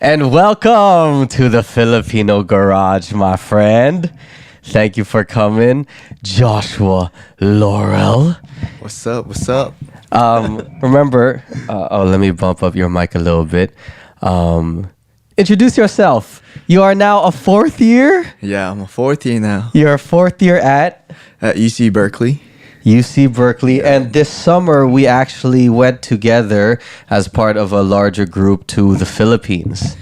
And welcome to the Filipino Garage, my friend. Thank you for coming, Joshua Laurel. What's up? What's up? Remember, let me bump up your mic a little bit. Introduce yourself. You are now a fourth year? Yeah, I'm a fourth year now You're a fourth year at UC Berkeley. UC Berkeley. Yeah. And this summer, we actually went together as part of a larger group to the Philippines.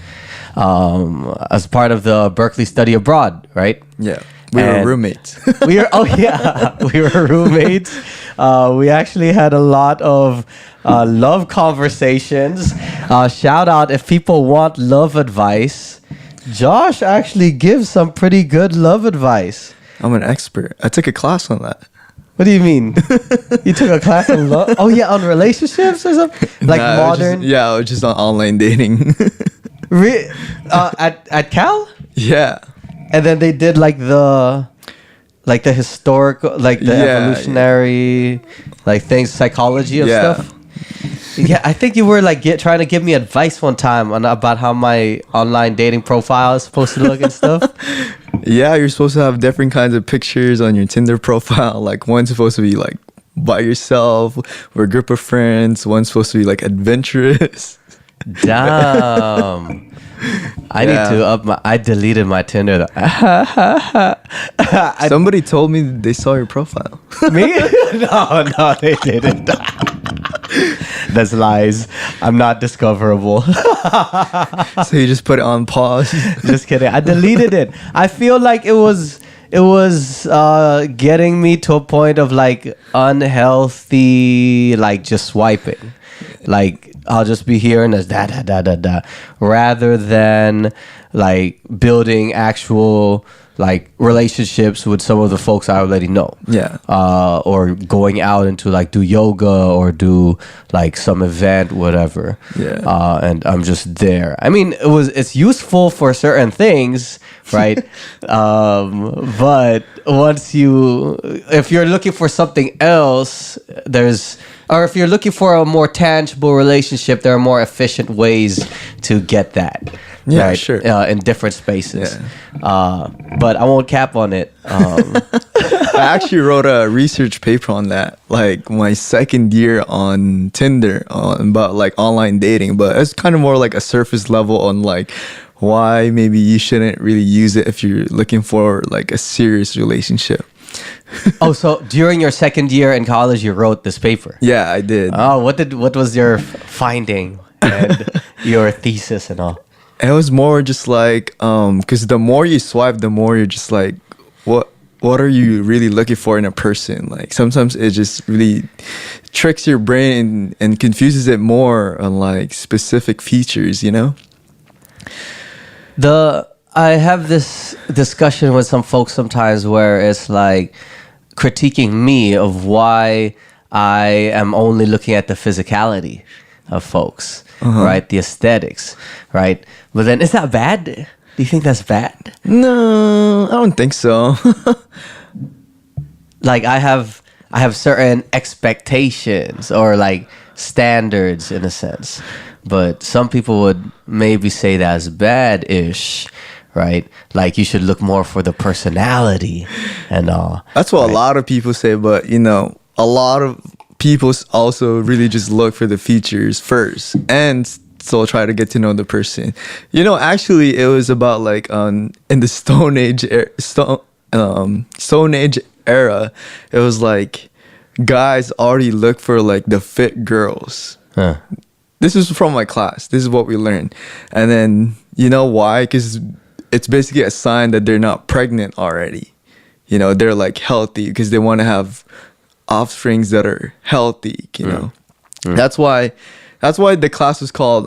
As part of the Berkeley Study Abroad, right? Yeah. We were roommates. We were roommates. We actually had a lot of love conversations. Shout out if people want love advice. Josh actually gives some pretty good love advice. I'm an expert. I took a class on that. What do you mean? You took a class on love? Oh yeah, on relationships or something? Like modern? It was just on online dating. At Cal? Yeah. And then they did like the historical, like the evolutionary, like things, psychology of stuff. Yeah, I think you were like trying to give me advice one time about how my online dating profile is supposed to look and stuff. Yeah, you're supposed to have different kinds of pictures on your Tinder profile. Like one's supposed to be like by yourself or a group of friends. One's supposed to be like adventurous. Damn. I need to up my... I deleted my Tinder. Somebody told me they saw your profile. Me? No, they didn't. That's lies. I'm not discoverable. So you just put it on pause? Just kidding. I deleted it. I feel like it was getting me to a point of like unhealthy, like just swiping. Like I'll just be hearing this da rather than like building actual like relationships with some of the folks I already know. Yeah. Or going out into like do yoga or do like some event, whatever. Yeah. And I'm just there. I mean, it's useful for certain things, right? But if you're looking for something else, or if you're looking for a more tangible relationship, there are more efficient ways to get that. Yeah, right? Sure. In different spaces. Yeah. But I won't cap on it. I actually wrote a research paper on that, like my second year on Tinder, about like online dating. But it's kind of more like a surface level on like why maybe you shouldn't really use it if you're looking for like a serious relationship. Oh, so during your second year in college, you wrote this paper? Yeah, I did. Oh, what was your finding and your thesis and all? It was more just like, because the more you swipe, the more you're just like, what are you really looking for in a person? Like sometimes it just really tricks your brain and confuses it more on like specific features, you know? I have this discussion with some folks sometimes where it's like critiquing me of why I am only looking at the physicality of folks, right? The aesthetics, right? But then is that bad? Do you think that's bad? No, I don't think so. Like I have certain expectations or like standards in a sense, but some people would maybe say that's bad-ish, right? Like you should look more for the personality and all. That's what a lot of people say, but you know, a lot of people also really just look for the features first and still try to get to know the person. You know, actually it was about like in the Stone Age era, it was like guys already look for like the fit girls. This is from my class. This is what we learned. And then you know why? Because it's basically a sign that they're not pregnant already. You know, they're like healthy because they want to have offsprings that are healthy, you know. That's why the class was called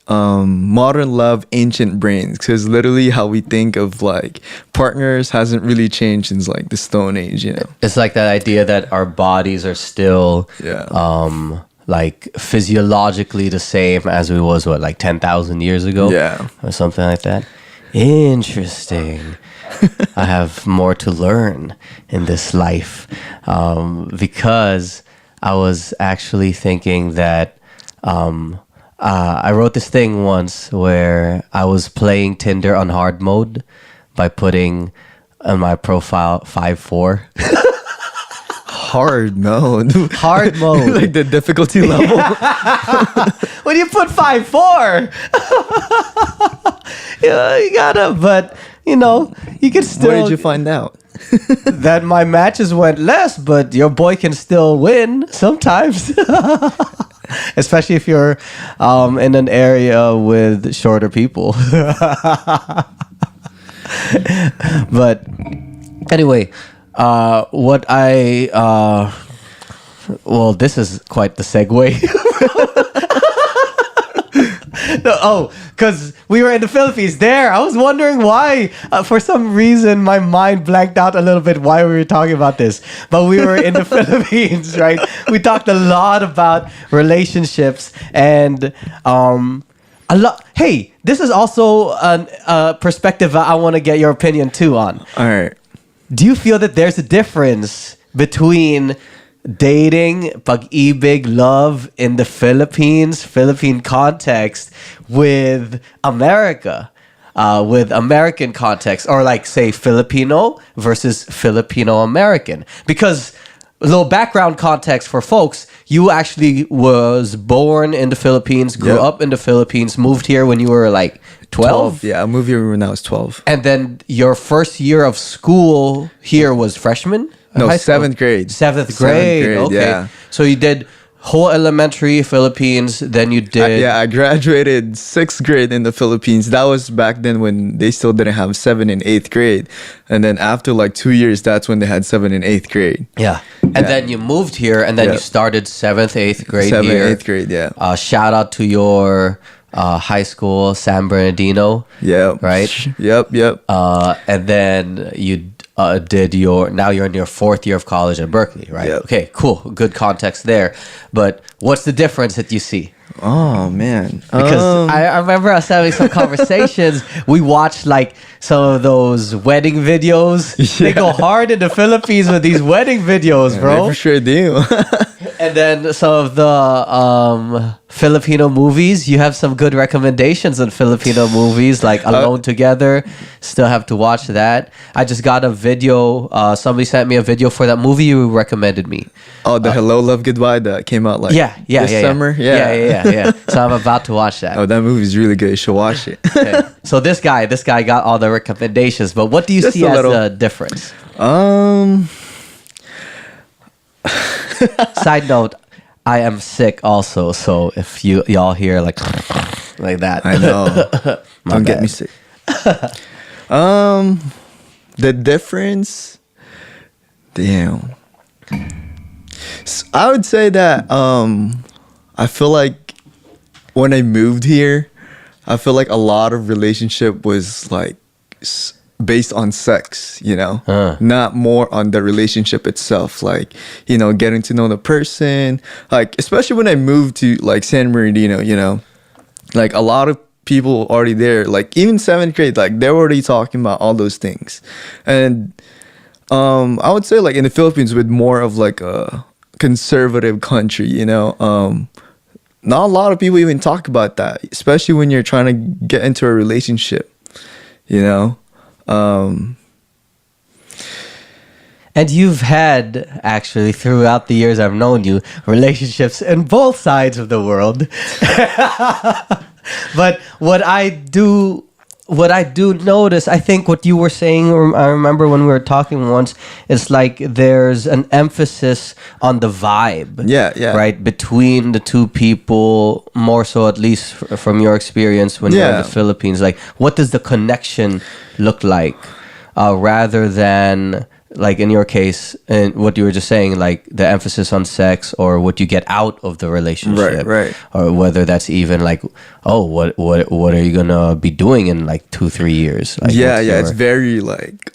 Modern Love, Ancient Brains, because literally how we think of like partners hasn't really changed since like the Stone Age, you know. It's like that idea that our bodies are still like physiologically the same as we was like 10,000 years ago, or something like that. Interesting. I have more to learn in this life, because I was actually thinking that I wrote this thing once where I was playing Tinder on hard mode by putting on my profile 5'4". Hard mode. Hard mode. Like the difficulty level. When you put 5'4", you gotta, but you can still. Where did you find out? That my matches went less, but your boy can still win sometimes. Especially if you're in an area with shorter people. But anyway, what I well, this is quite the segue. No, because we were in the Philippines there. I was wondering why, for some reason, my mind blanked out a little bit why we were talking about this. But we were in the Philippines, right? We talked a lot about relationships and a lot. Hey, this is also a perspective I want to get your opinion too on. All right. Do you feel that there's a difference between dating, pag-ibig, love in the Philippine context with America, with American context, or like say Filipino versus Filipino-American? Because a little background context for folks, you actually was born in the Philippines, grew up in the Philippines, moved here when you were like 12? Yeah, I moved here when I was 12. And then your first year of school here was freshman? No, High school? 7th grade. Seventh grade. Okay. Yeah. So you did whole elementary Philippines, then you did... I graduated 6th grade in the Philippines. That was back then when they still didn't have 7th and 8th grade. And then after like 2 years, that's when they had 7th and 8th grade. Yeah. And then you moved here, and then you started 7th, 8th grade 7th, here. 8th grade, yeah. Shout out to your high school, San Bernardino. Yep. Right? Yep. And then you now you're in your 4th year of college at Berkeley, right? Yep. Okay, cool. Good context there. But what's the difference that you see? Oh, man. Because I remember us having some conversations. We watched like some of those wedding videos. They go hard in the Philippines with these wedding videos, bro. They for sure do. And then some of the Filipino movies. You have some good recommendations on Filipino movies, like Alone Together. Still have to watch that. I just got a video. Somebody sent me a video for that movie you recommended me. Oh, the Hello, Love, Goodbye that came out like this summer? Yeah. So I'm about to watch that. Oh, that movie's really good. You should watch it. Okay. So this guy got all the recommendations. But what do you see as the difference? Side note, I am sick also, so if y'all hear like that, I know. Don't get me sick. The difference, damn. I would say that I feel like when I moved here, I feel like a lot of relationship was like based on sex, not more on the relationship itself, like, getting to know the person, like, especially when I moved to like San Bernardino, like a lot of people already there, like even 7th grade, like they're already talking about all those things. And I would say like in the Philippines with more of like a conservative country, not a lot of people even talk about that, especially when you're trying to get into a relationship, And you've had, actually, throughout the years I've known you, relationships in both sides of the world. But what I do notice, I think what you were saying, I remember when we were talking once, it's like there's an emphasis on the vibe. Yeah. Right? Between the two people, more so at least from your experience when you're in the Philippines. Like, what does the connection look like? Rather than, like in your case, and what you were just saying, like the emphasis on sex or what you get out of the relationship, right, or whether that's even like, oh, what are you gonna be doing in like 2-3 years? Like, it's very like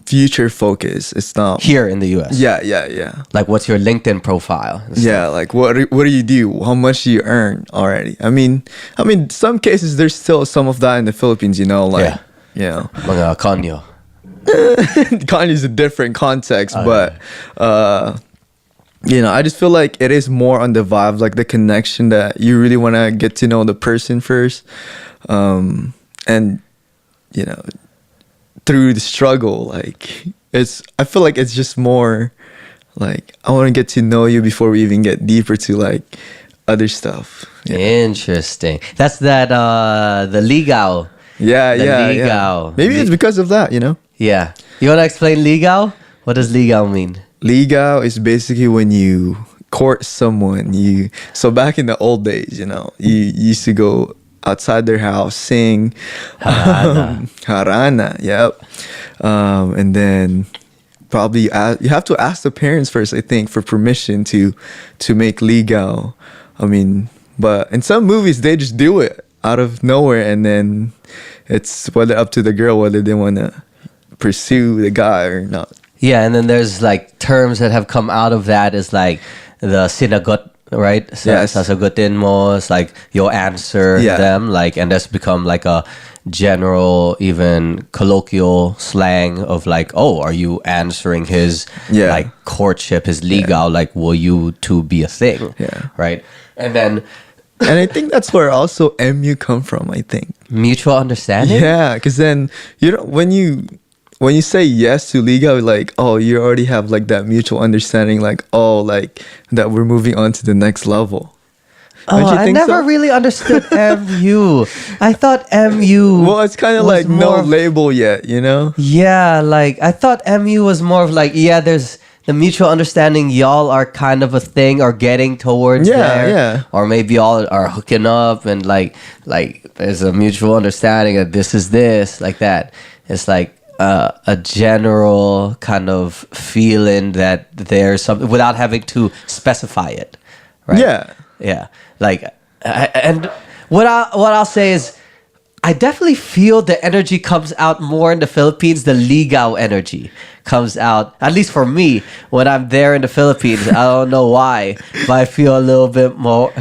future focused. It's not here in the U.S. Yeah. Like, what's your LinkedIn profile? Yeah, like what do you do? How much do you earn already? I mean, some cases there's still some of that in the Philippines. Mga kanyo. Kanye's a different context, but I just feel like it is more on the vibe, like the connection that you really want to get to know the person first. And, through the struggle, like I feel like it's just more like, I want to get to know you before we even get deeper to like other stuff. Interesting. That's that, the ligaw. Yeah, The yeah. ligaw. Maybe it's because of that, Yeah. You want to explain ligaw? What does ligaw mean? Ligaw is basically when you court someone. So back in the old days, you used to go outside their house, sing harana, yep. And then probably you have to ask the parents first, I think, for permission to make ligaw. I mean, but in some movies they just do it out of nowhere, and then it's whether up to the girl whether they want to pursue the guy or not. Yeah, and then there's like terms that have come out of that is like the sinagot, right? Yes. Sasagutin mo, it's like you'll answer them, like, and that's become like a general, even colloquial slang of like, oh, are you answering his like courtship, his ligaw, like, will you two be a thing? Yeah. Right? And then and I think that's where also MU come from, I think. Mutual understanding? Yeah, because then, when you say yes to ligaw, like, oh, you already have like that mutual understanding, like, oh, like that we're moving on to the next level. Oh, I never really understood MU. I thought MU. Well, it's kind of like no label yet, Yeah, like I thought MU was more of like, there's the mutual understanding. Y'all are kind of a thing or getting towards there. Yeah. Or maybe y'all are hooking up and like there's a mutual understanding that this is this, like that. It's like a general kind of feeling that there's something without having to specify it, right? Yeah. Like, and what I'll say is, I definitely feel the energy comes out more in the Philippines. The ligaw energy comes out, at least for me, when I'm there in the Philippines. I don't know why, but I feel a little bit more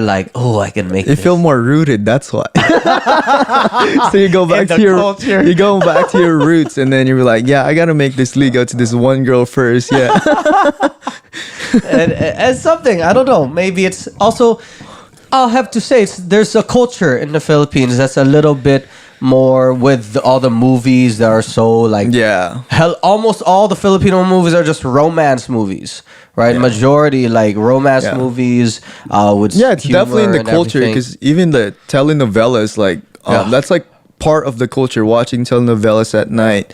like, oh, I can make. You feel more rooted. That's why. So you go back to your culture. You go back to your roots, and then you're like, yeah, I gotta make this ligaw to this one girl first. Yeah. and something, I don't know. Maybe it's also. I'll have to say, there's a culture in the Philippines that's a little bit more with all the movies that are so like... Yeah. Hell, almost all the Filipino movies are just romance movies, right? Yeah. Majority, like, romance movies with it's definitely in the culture, because even the telenovelas, like, that's like part of the culture, watching telenovelas at night.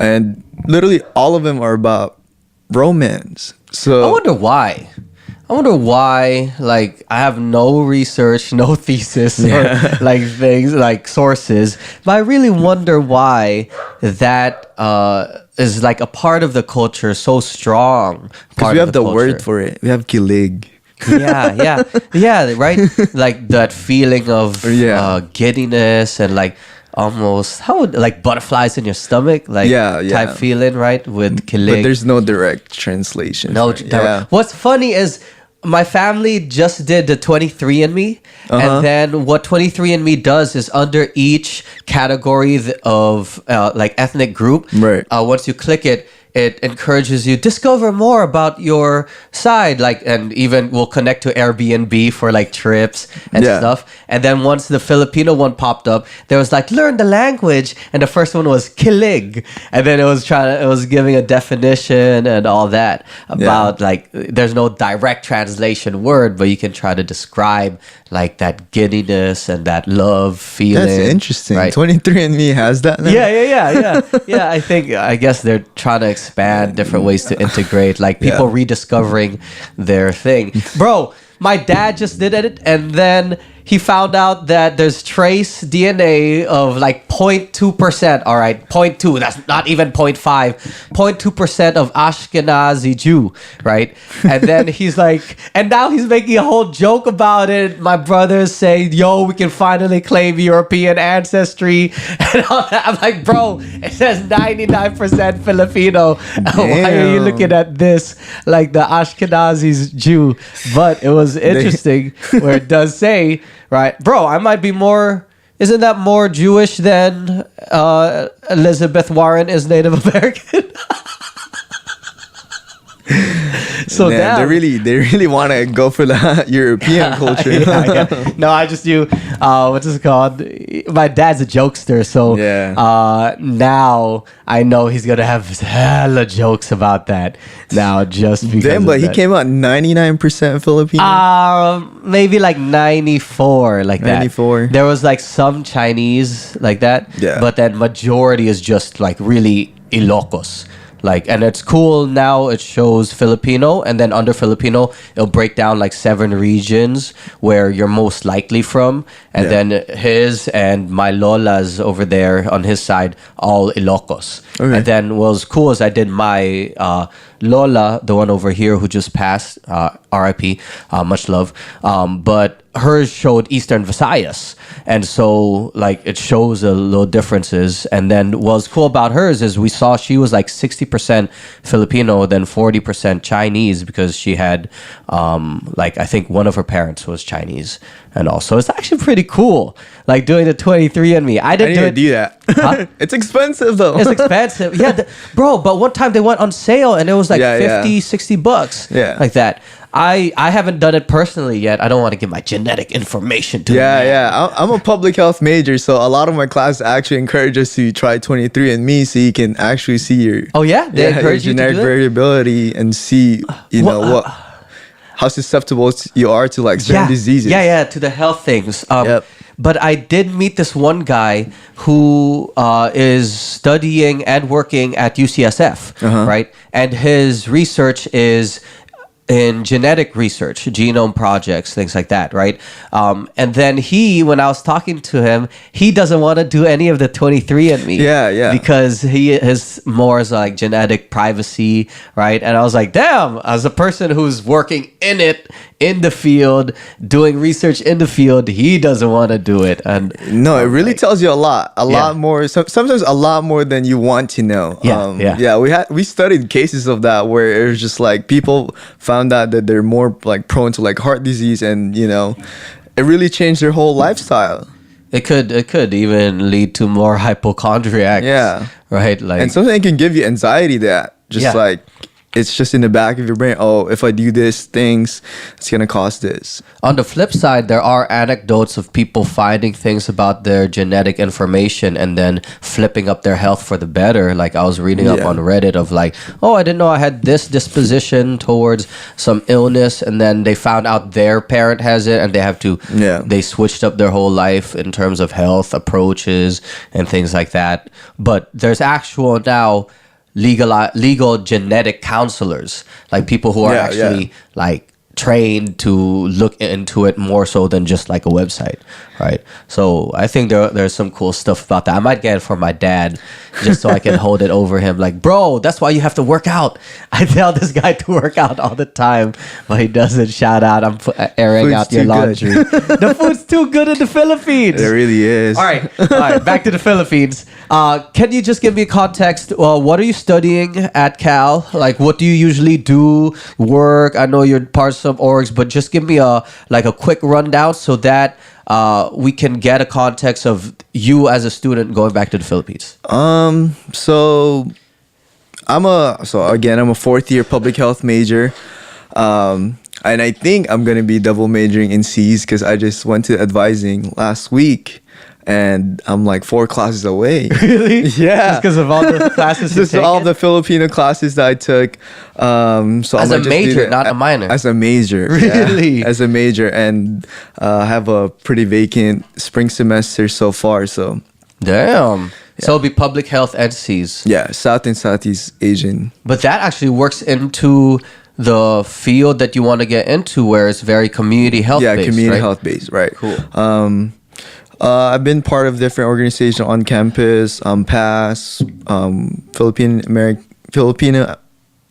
And literally all of them are about romance. So I wonder why, like, I have no research, no thesis, or like things, like sources, but I really wonder why that is like a part of the culture so strong. Because we have the word for it. We have kilig. Yeah, right? Like that feeling of giddiness and like almost like butterflies in your stomach, like type feeling, right? With kilig. But there's no direct translation. What's funny is my family just did the 23andMe, and then what 23andMe does is under each category of like ethnic group, once you click it, it encourages you discover more about your side, like, and even will connect to Airbnb for like trips and stuff. And then once the Filipino one popped up, there was like learn the language, and the first one was kilig, and then it was giving a definition and all that about like there's no direct translation word, but you can try to describe like that giddiness and that love feeling. That's interesting. Right? 23andMe has that now? Yeah. I guess they're trying to expand different ways to integrate, like people rediscovering their thing. Bro, my dad just did it, and then he found out that there's trace DNA of like 0.2%. All right, 0.2. That's not even 0.5. 0.2% of Ashkenazi Jew, right? And then he's like, and now he's making a whole joke about it. My brothers say, yo, we can finally claim European ancestry. And all that. I'm like, bro, it says 99% Filipino. Why are you looking at this like the Ashkenazi's Jew? But it was interesting where it does say, right, bro, I might be more. Isn't that more Jewish than Elizabeth Warren is Native American? So Man, they really want to go for the European culture. Yeah. No, I just knew what's this called? My dad's a jokester, so now I know he's gonna have hella jokes about that now just because. Damn, but he came out 99% Filipino. Maybe like 94, like 94. that. There was like some Chinese like that, but then majority is just like really Ilocos. Like, and it's cool now. It shows Filipino, and then under Filipino, it'll break down like 7 regions where you're most likely from, and then his and my lola's over there on his side, all Ilocos. Okay. And then what was cool is I did my Lola, the one over here who just passed, R.I.P. Much love. But hers showed Eastern Visayas, and so like it shows a little differences. And then what's cool about hers is we saw she was like 60% Filipino, then 40% Chinese, because she had like I think one of her parents was Chinese, and also it's actually pretty cool. Like doing the 23andMe. I didn't do that. Huh? It's expensive though. It's expensive. Yeah, bro. But one time they went on sale and it was like 50, 60 bucks. Yeah. Like that. I haven't done it personally yet. I don't want to give my genetic information to I'm a public health major, so a lot of my classes actually encourage us to try 23andMe so you can actually see your they encourage your you genetic to do variability and see how susceptible you are to like certain diseases. To the health things. But I did meet this one guy who is studying and working at UCSF, right? And his research is in genetic research, genome projects, things like that, right? And then when I was talking to him, he doesn't want to do any of the 23andMe. Because he is more as like genetic privacy, right? And I was like, damn, as a person who's working in the field, doing research in the field, he doesn't want to do it. And no, it really tells you a lot more. Sometimes a lot more than you want to know. We studied cases of that where it was just like people found out that they're more like prone to like heart disease, and it really changed their whole lifestyle. It could even lead to more hypochondriacs. Yeah. Right? Like, and something can give you anxiety that just like it's just in the back of your brain. Oh, if I do this things, it's gonna cause this. On the flip side, there are anecdotes of people finding things about their genetic information and then flipping up their health for the better. Like I was reading up on Reddit of like, oh, I didn't know I had this disposition towards some illness, and then they found out their parent has it, and they have to they switched up their whole life in terms of health approaches and things like that. But there's actual now legal genetic counselors, like people who are actually like trained to look into it more so than just like a website, right? So I think there's some cool stuff about that. I might get it for my dad just so I can hold it over him like, bro, that's why you have to work out. I tell this guy to work out all the time, but he doesn't. Shout out, I'm airing food's out your laundry. The food's too good in the Philippines. It really is. All right, back to the Philippines. Can you just give me context? What are you studying at Cal? Like, what do you usually do? Work? I know you're part of some orgs, but just give me a quick rundown so that we can get a context of you as a student going back to the Philippines. So I'm a fourth year public health major. And I think I'm gonna be double majoring in Cs because I just went to advising last week. And I'm like 4 classes away. Really? Yeah. Just because of all the classes you Just all the Filipino classes that I took. So as a major, not a minor. As a major. Really? Yeah, as a major. And have a pretty vacant spring semester so far. So damn. Yeah. So it'll be public health and Cs. Yeah, South and Southeast Asian. But that actually works into the field that you want to get into, where it's very community health based. Yeah, community health based, right. Cool. I've been part of different organizations on campus, PASS, Filipino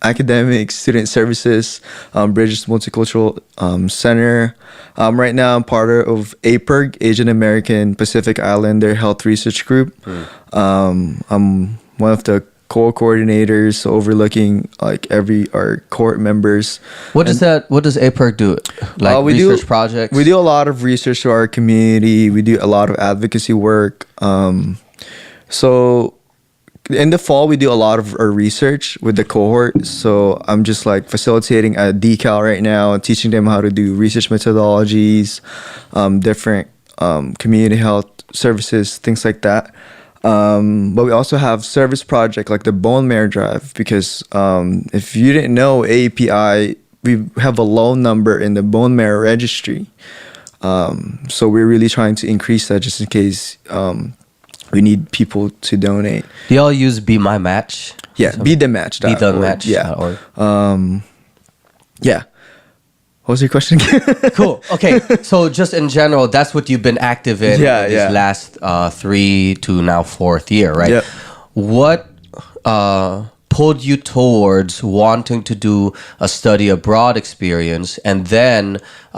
Academic Student Services, Bridges Multicultural Center. Right now, I'm part of APIRG, Asian American Pacific Islander Health Research Group. I'm one of the co-coordinators overlooking like our cohort members. What does APIRG do? Like research projects? We do a lot of research to our community. We do a lot of advocacy work. So in the fall we do a lot of our research with the cohort. So I'm just like facilitating a decal right now, teaching them how to do research methodologies, different community health services, things like that. But we also have service project like the bone marrow drive, because if you didn't know, AAPI, we have a low number in the bone marrow registry. So we're really trying to increase that just in case we need people to donate. Do y'all use Be My Match? Yeah, Be The Match. Be The Match. Yeah. Yeah. What was your question again? Cool. Okay. So just in general, that's what you've been active in these last 3 to now 4th year, right? Yep. What pulled you towards wanting to do a study abroad experience, and then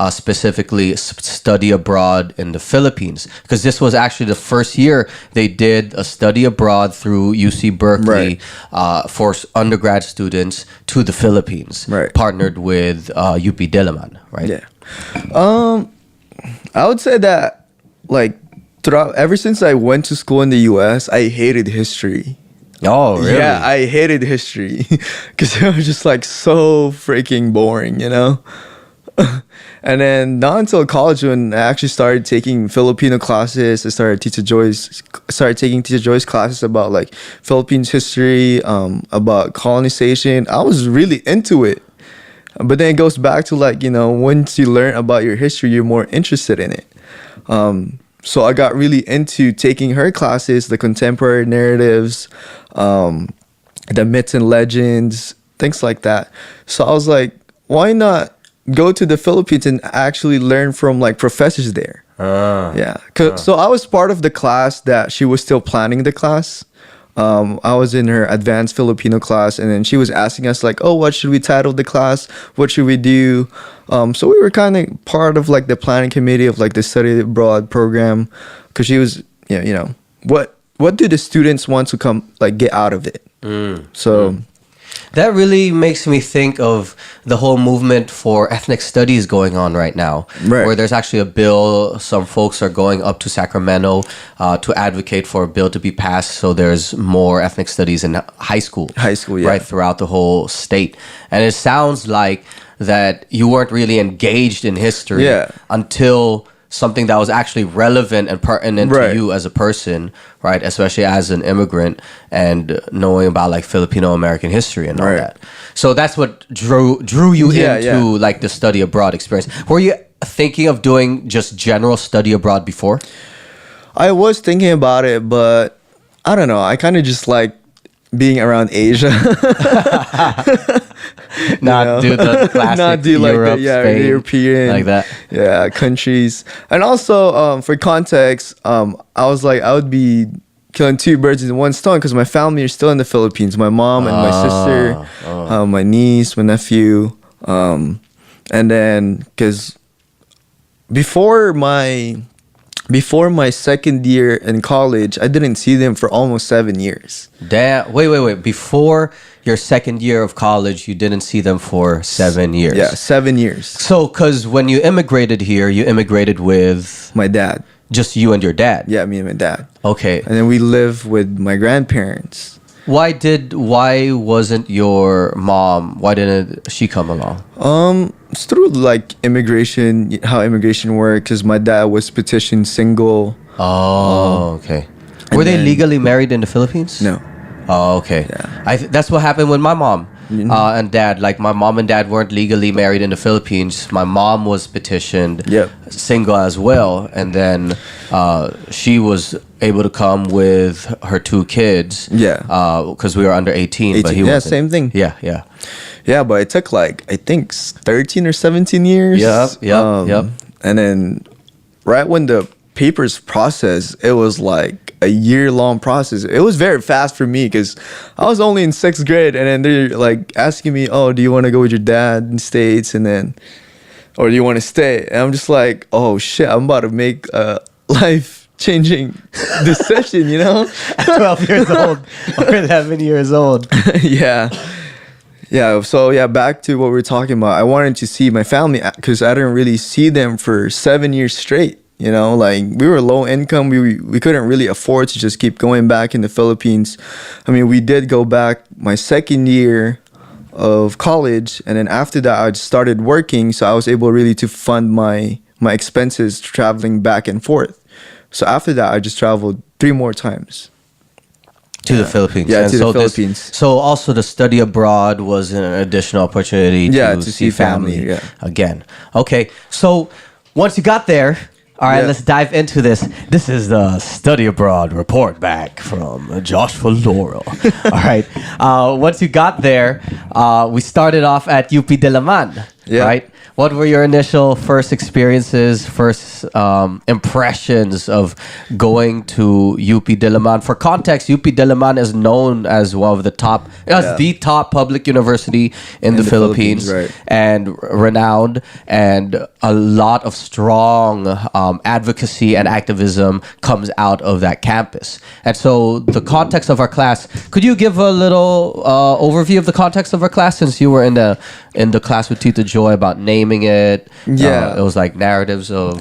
specifically study abroad in the Philippines? Because this was actually the first year they did a study abroad through UC Berkeley for undergrad students to the Philippines, partnered with UP Diliman, right? Yeah. I would say that like ever since I went to school in the US, I hated history. Oh, really? Yeah, I hated history because it was just like so freaking boring, you know? And then not until college when I actually started taking Filipino classes, I started taking Teacher Joy's classes about like Philippines history, about colonization. I was really into it. But then it goes back to like, you know, once you learn about your history, you're more interested in it. So I got really into taking her classes, the contemporary narratives, the myths and legends, things like that. So I was like, why not go to the Philippines and actually learn from like professors there? So I was part of the class that she was still planning the class. I was in her advanced Filipino class, and then she was asking us like, oh, what should we title the class? What should we do? So we were kind of part of like the planning committee of like the study abroad program, because she was, you know, what do the students want to come like get out of it? That really makes me think of the whole movement for ethnic studies going on right now, where there's actually a bill. Some folks are going up to Sacramento to advocate for a bill to be passed, so there's more ethnic studies in high school, right, throughout the whole state. And it sounds like that you weren't really engaged in history until something that was actually relevant and pertinent to you as a person, right? Especially as an immigrant, and knowing about like Filipino American history and all that. So that's what drew you into like the study abroad experience. Were you thinking of doing just general study abroad before? I was thinking about it, but I don't know. I kind of just like being around Asia. Not do the classic Europe, Spain, European, like that. Countries. And also, for context, I was like, I would be killing 2 birds in one stone because my family are still in the Philippines. My mom and my sister, my niece, my nephew, and then because before my second year in college, I didn't see them for almost 7 years. Damn! Wait! Before your second year of college, you didn't see them for 7 years. Yeah, 7 years. So, because when you immigrated here, you immigrated with my dad. Just you and your dad. Yeah, me and my dad. Okay. And then we live with my grandparents. Why wasn't your mom? Why didn't she come along? It's through like immigration, how immigration works. Cause my dad was petitioned single. Oh, okay. Were they legally married in the Philippines? No. Oh, okay. Yeah. That's what happened with my mom and dad. Like my mom and dad weren't legally married in the Philippines. My mom was petitioned single as well, and then she was able to come with her 2 kids. Because we were under 18. But he wasn't. Same thing. Yeah, but it took like I think 13 or 17 years. Yep. And then right when the papers processed, it was like a year-long process. It was very fast for me because I was only in 6th grade, and then they're like asking me, "Oh, do you want to go with your dad in the States?" And then, or do you want to stay? And I'm just like, "Oh shit, I'm about to make a life-changing decision," you know? At 12 years old or 11 years old. Yeah, so back to what we were talking about. I wanted to see my family because I didn't really see them for 7 years straight, You know, like we were low income. We couldn't really afford to just keep going back in the Philippines. I mean, we did go back my second year of college, and then after that I started working, so I was able really to fund my expenses traveling back and forth. So after that I just traveled 3 more times to the Philippines. Yeah, and to so the Philippines. So also the study abroad was an additional opportunity to see family again. Okay, so once you got there, all right, let's dive into this. This is the study abroad report back from Joshua Laurel. All right. Once you got there, we started off at UP Diliman, right? What were your initial first experiences, first impressions of going to UP Diliman? For context, UP Diliman is known as one of the top, the top public university in the Philippines, right. and renowned, and a lot of strong advocacy and activism comes out of that campus. And so the context of our class, could you give a little overview of the context of our class, since you were in the class with Tita Joy about naming it? It was like narratives of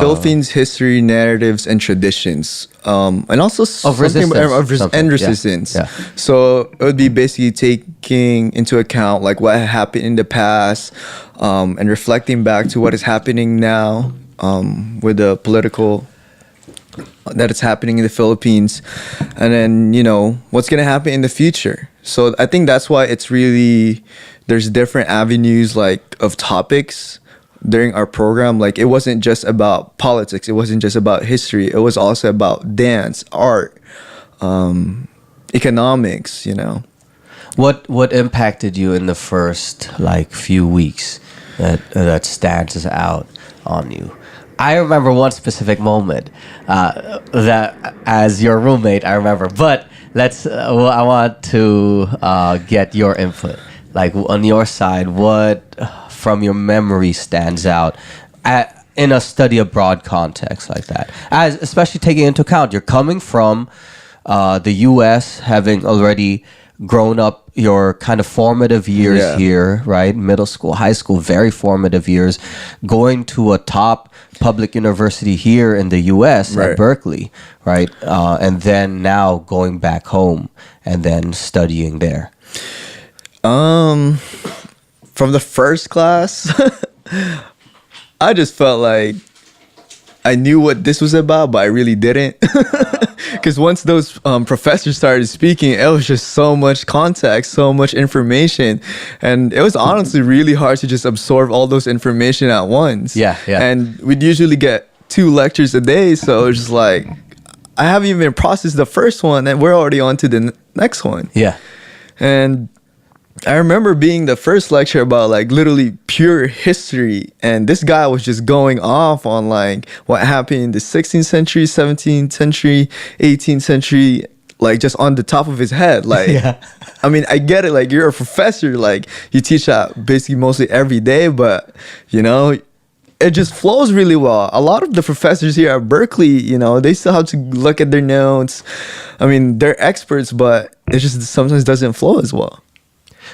Philippines history, narratives, and traditions, and also resistance. So it would be basically taking into account like what happened in the past, and reflecting back to what is happening now, with the political that is happening in the Philippines, and then what's gonna happen in the future. So I think that's why it's really, there's different avenues like of topics during our program. Like it wasn't just about politics, it wasn't just about history, it was also about dance, art, economics. What impacted you in the first few weeks that stands out on you? I remember one specific moment that, as your roommate, I remember. But I want to get your input. Like on your side, what from your memory stands out in a study abroad context like that? Especially taking into account you're coming from the U.S., having already grown up your kind of formative years here, right? Middle school, high school, very formative years, going to a top public university here in the U.S. at Berkeley, right? And then now going back home and then studying there. From the first class, I just felt like I knew what this was about, but I really didn't. Because once those professors started speaking, it was just so much context, so much information. And it was honestly really hard to just absorb all those information at once. Yeah. And we'd usually get 2 lectures a day. So it was just like, I haven't even processed the first one and we're already on to the next one. Yeah. And I remember being the first lecture about like literally pure history, and this guy was just going off on like what happened in the 16th century, 17th century, 18th century, like just on the top of his head. Like, I mean, I get it. Like you're a professor, like you teach that basically mostly every day, but it just flows really well. A lot of the professors here at Berkeley, they still have to look at their notes. I mean, they're experts, but it just sometimes doesn't flow as well.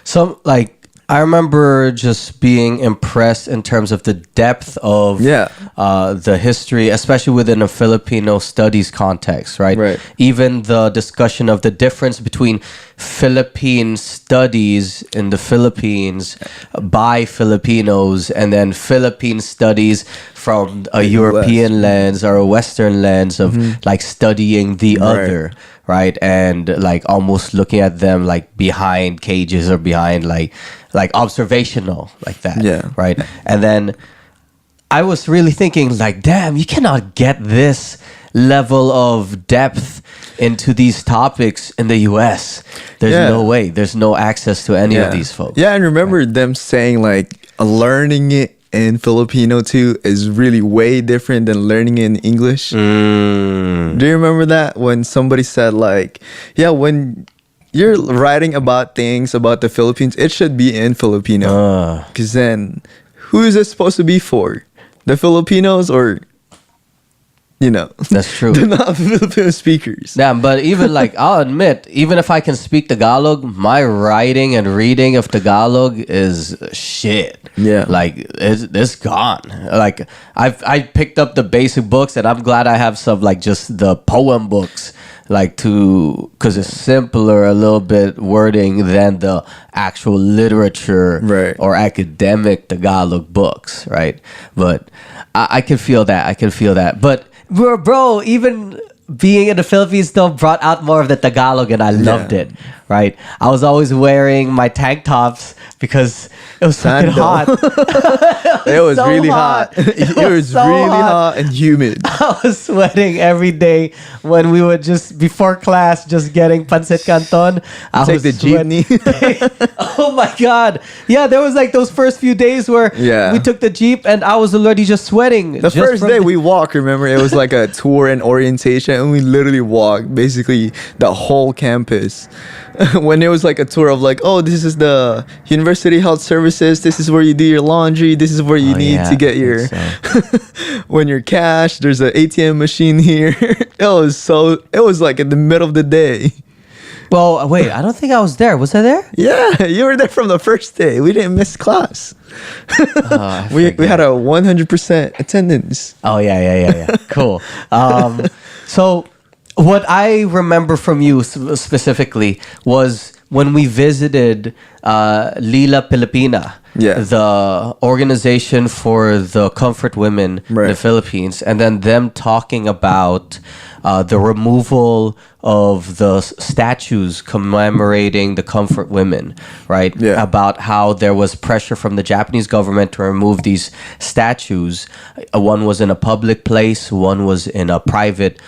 So, I remember just being impressed in terms of the depth of the history, especially within a Filipino studies context, right? Even the discussion of the difference between Philippine studies in the Philippines by Filipinos and then Philippine studies from a European lens or a Western lens of studying the other. Right, and almost looking at them behind cages or behind like observational like that. Right, and then I was really thinking damn, you cannot get this level of depth into these topics in the U.S. There's no way. There's no access to any of these folks. Yeah, and remember them saying learning it in Filipino too is really way different than learning in English. Do you remember that when somebody said when you're writing about things about the Philippines, it should be in Filipino, because then who is it supposed to be for? The Filipinos or That's true. they're not Filipino speakers. Yeah, but even like I'll admit, even if I can speak Tagalog, my writing and reading of Tagalog is shit. Yeah. Like it's gone. Like I picked up the basic books, and I'm glad I have some like just the poem books, like because it's simpler a little bit wording than the actual literature Right. or academic Tagalog books, right? But I can feel that. I can feel that. But bro, even being in the Philippines still brought out more of the Tagalog, and I loved it, right? I was always wearing my tank tops because it was fucking hot. It was so really hot. hot. It was so really hot. hot and humid. I was sweating every day when we would just, before class, just getting pancit canton. I Take was the jeepney. Oh my God. Yeah, there was like those first few days where we took the Jeep and I was already just sweating. The first day we walked, remember, it was like a tour and orientation, and we literally walked basically the whole campus. When it was like a tour of like, oh, this is the University Health Services, this is where you do your laundry, this is where you need to get your when you're cash, there's an ATM machine here. It was like in the middle of the day. Well, wait, I don't think I was there. Was I there? Yeah, you were there from the first day. We didn't miss class. We had a 100% attendance. Oh yeah. Cool. So what I remember from you specifically was when we visited Lila Pilipina, the organization for the comfort women in the Philippines, and then them talking about the removal of the statues commemorating the comfort women, right? Yeah. About how there was pressure from the Japanese government to remove these statues. One was in a public place, one was in a private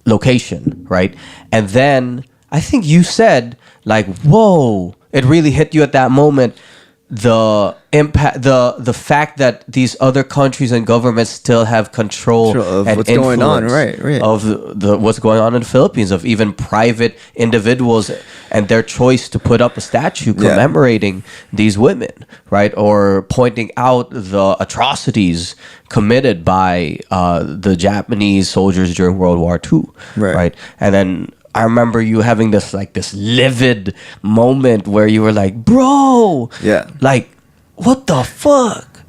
location, right? And then I think you said like, whoa, it really hit you at that moment, the impact, the fact that these other countries and governments still have control of and what's going on, influence right. of the what's going on in the Philippines, of even private individuals and their choice to put up a statue commemorating these women, right? Or pointing out the atrocities committed by the Japanese soldiers during World War II, right? And then I remember you having this livid moment where you were like, bro, like, what the fuck?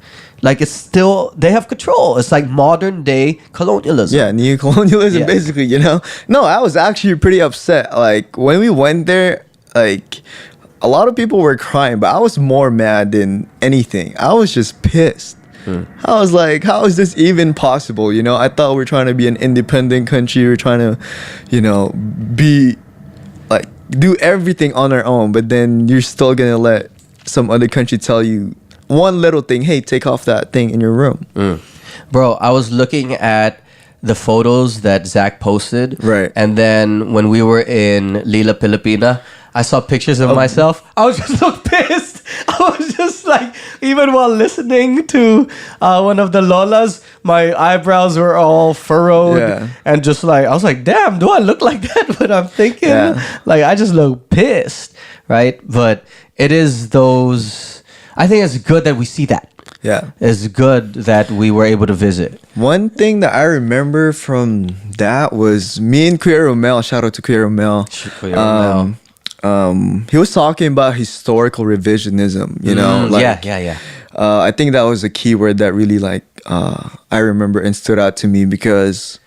Like, it's still, they have control. It's like modern day colonialism. Yeah, neo-colonialism, basically, No, I was actually pretty upset. Like, when we went there, like, a lot of people were crying, but I was more mad than anything. I was just pissed. I was like, how is this even possible? I thought we were trying to be an independent country. We're trying to, be like, do everything on our own. But then you're still going to let some other country tell you one little thing. Hey, take off that thing in your room. Bro, I was looking at the photos that Zach posted. Right. And then when we were in Lila Pilipina, I saw pictures of myself. I was just so pissed. I was just like, even while listening to one of the Lolas, my eyebrows were all furrowed. And just like, I was like, damn, do I look like that? But I'm thinking, like, I just look pissed, right? But it is those, I think it's good that we see that. Yeah. It's good that we were able to visit. One thing that I remember from that was me and Kuya Romel, shout out to Kuya Romel. He was talking about historical revisionism, I think that was a key word that really I remember and stood out to me, because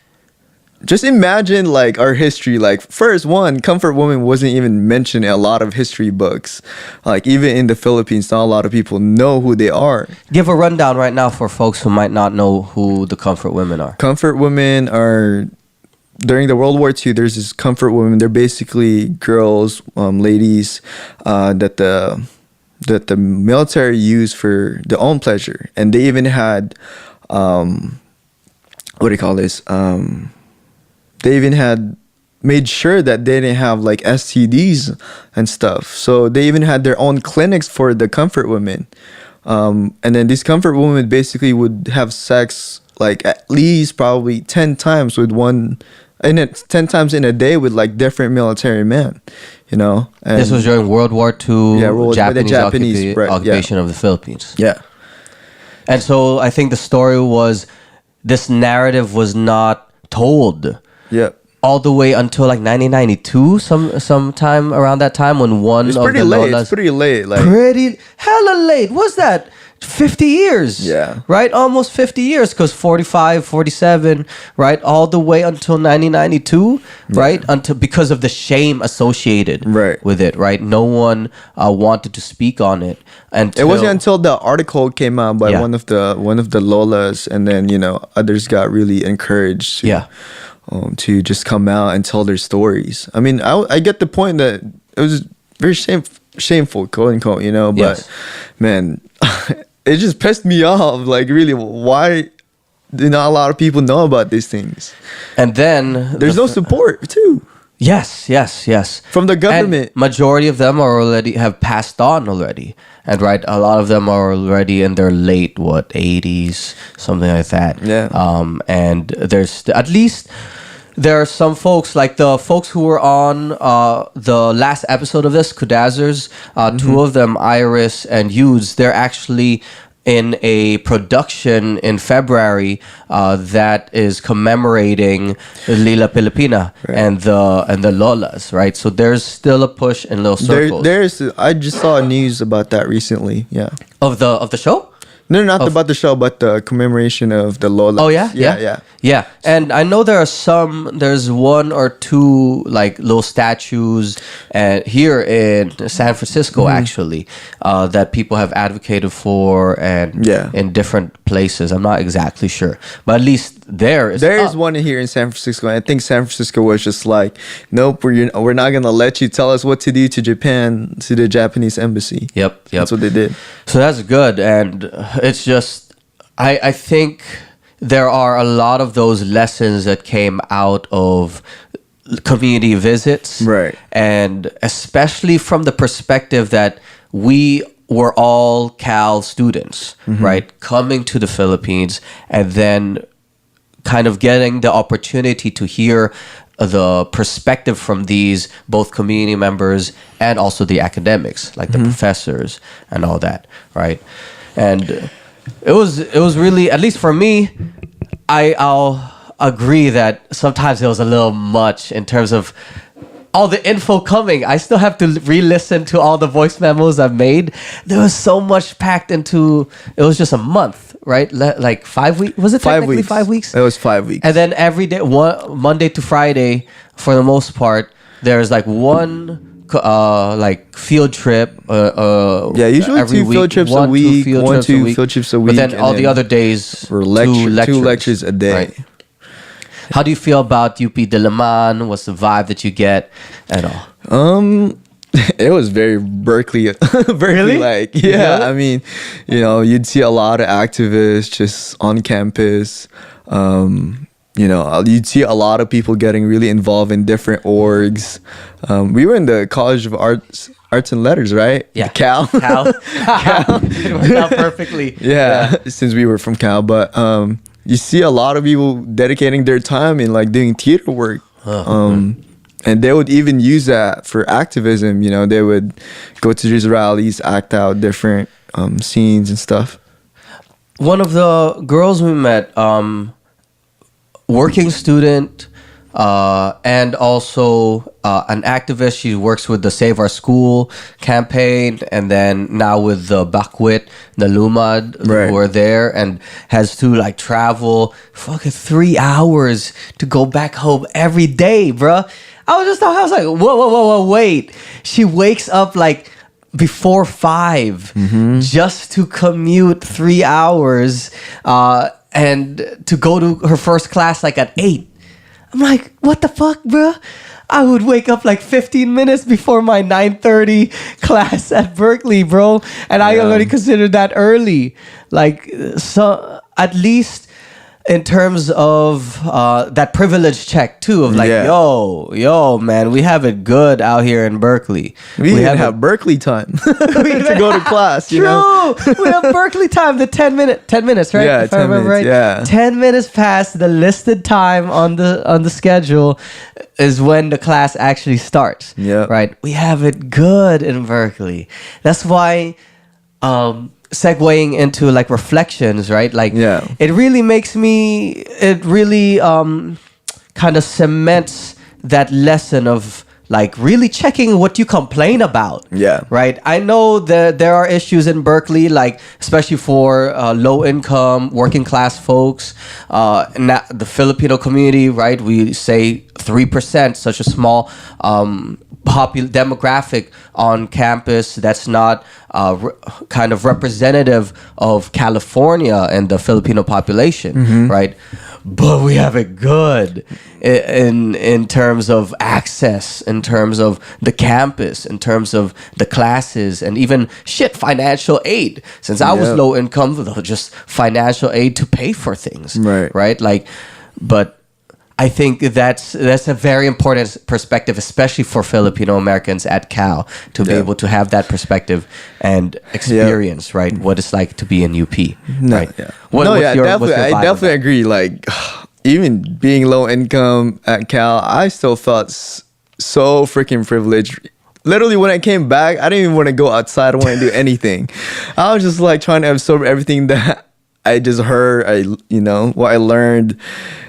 just imagine like our history. Like, first one, comfort woman wasn't even mentioned in a lot of history books. Like, even in the Philippines, not a lot of people know who they are. Give a rundown right now for folks who might not know who the comfort women are. Comfort women are, during the World War II, there's this comfort women. They're basically girls, ladies, that the military used for their own pleasure. And they even had, what do you call this? They even had made sure that they didn't have like STDs and stuff. So they even had their own clinics for the comfort women. And then these comfort women basically would have sex like at least probably 10 times with 10 times in a day with like different military men, And this was during World War II, Japanese occupation of the Philippines. Yeah. And so I think the story was this narrative was not told. Yep. All the way until like 1992, sometime around that time when one It's of pretty the late. Lolas, It's pretty late. Like pretty hella late. What's that? 50 years. Yeah. Right? Almost 50 years, because 45, 47, right? All the way until 1992, right? Until, because of the shame associated with it, right? No one wanted to speak on it. It wasn't until the article came out by one of the Lolas, and then, you know, others got really encouraged to just come out and tell their stories. I mean, I get the point that it was very shameful, quote unquote, you know, but man, it just pissed me off. Like, really, why do not a lot of people know about these things? And then there's no support too. Yes. From the government. And majority of them have passed on already. And right, a lot of them are already in their late 80s, something like that. Yeah. And there's at least there are some folks, like the folks who were on the last episode of this, Kudazzers, two of them, Iris and Yudes, they're actually in a production in February that is commemorating Lila Pilipina and the Lolas, right? So there's still a push in little circles. I just saw news about that recently. Yeah. Of the show? No, not about the show, but the commemoration of the Lolas. Oh yeah. And I know there's one or two like little statues here in San Francisco actually that people have advocated for and in different places. I'm not exactly sure, but at least there is one here in San Francisco. And I think San Francisco was just like, nope, we're not gonna let you tell us what to do to Japan, to the Japanese embassy. Yep. That's what they did. So that's good, and it's just I think there are a lot of those lessons that came out of community visits, right? And especially from the perspective that we were all Cal students, right, coming to the Philippines and then kind of getting the opportunity to hear the perspective from these both community members and also the academics, like the professors and all that, right? And it was really, at least for me, I'll agree that sometimes it was a little much in terms of all the info coming. I still have to re-listen to all the voice memos I've made. There was so much packed into, it was just a month, right? Like 5 weeks. Was it 5 weeks? 5 weeks? It was 5 weeks. And then every day, Monday to Friday, for the most part, there's like one like field trip. Usually every two week, field trips a week. Field trips a week. But then all the other days, were two lectures a day. Right. How do you feel about UP Diliman? What's the vibe that you get and all? It was very Berkeley. Really? Like, yeah. I mean, you know, you'd see a lot of activists just on campus. You know, you'd see a lot of people getting really involved in different orgs. We were in the College of Arts and Letters, right? Yeah. Cal. It worked out perfectly. Yeah, since we were from Cal. But you see a lot of people dedicating their time in like doing theater work. And they would even use that for activism. You know, they would go to these rallies, act out different scenes and stuff. One of the girls we met, working student, and also an activist. She works with the Save Our School campaign, and then now with the Bakwit, the Lumad, who are there, and has to like travel fucking 3 hours to go back home every day, bruh. I was like, whoa, wait. She wakes up like before 5 just to commute 3 hours and to go to her first class like at 8. I'm like, what the fuck, bro? I would wake up like 15 minutes before my 9:30 class at Berkeley, bro. And I already considered that early. Like, so at least in terms of that privilege check too, of like, yo, man, we have it good out here in Berkeley. We have Berkeley time to go to class. True. You know? We have Berkeley time, the 10 minutes, right? Yeah, if I remember right. Yeah. 10 minutes past the listed time on the schedule is when the class actually starts. Yeah. Right. We have it good in Berkeley. That's why segueing into like reflections, right? Like, it really kind of cements that lesson of like really checking what you complain about. Yeah. Right. I know that there are issues in Berkeley, like especially for low income, working class folks, the Filipino community, right? We say 3%, such a small demographic on campus that's not kind of representative of California and the Filipino population, right? But we have it good in terms of access, in terms of the campus, in terms of the classes, and even financial aid. Since I was low income, just financial aid to pay for things, right? Like, but I think that's a very important perspective, especially for Filipino Americans at Cal, to be able to have that perspective and experience, right, what it's like to be in UP, right? I definitely agree. Like, even being low income at Cal, I still felt so freaking privileged. Literally, when I came back, I didn't even want to go outside. I don't want to do anything. I was just like trying to absorb everything that I just heard, what I learned.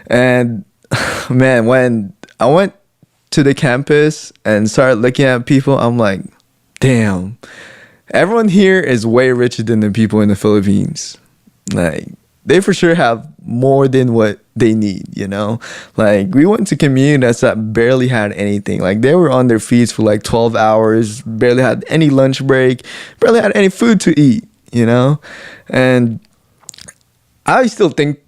And man, when I went to the campus and started looking at people, I'm like, damn, everyone here is way richer than the people in the Philippines. Like, they for sure have more than what they need, Like, we went to communities that barely had anything. Like, they were on their feet for like 12 hours, barely had any lunch break, barely had any food to eat, And I still think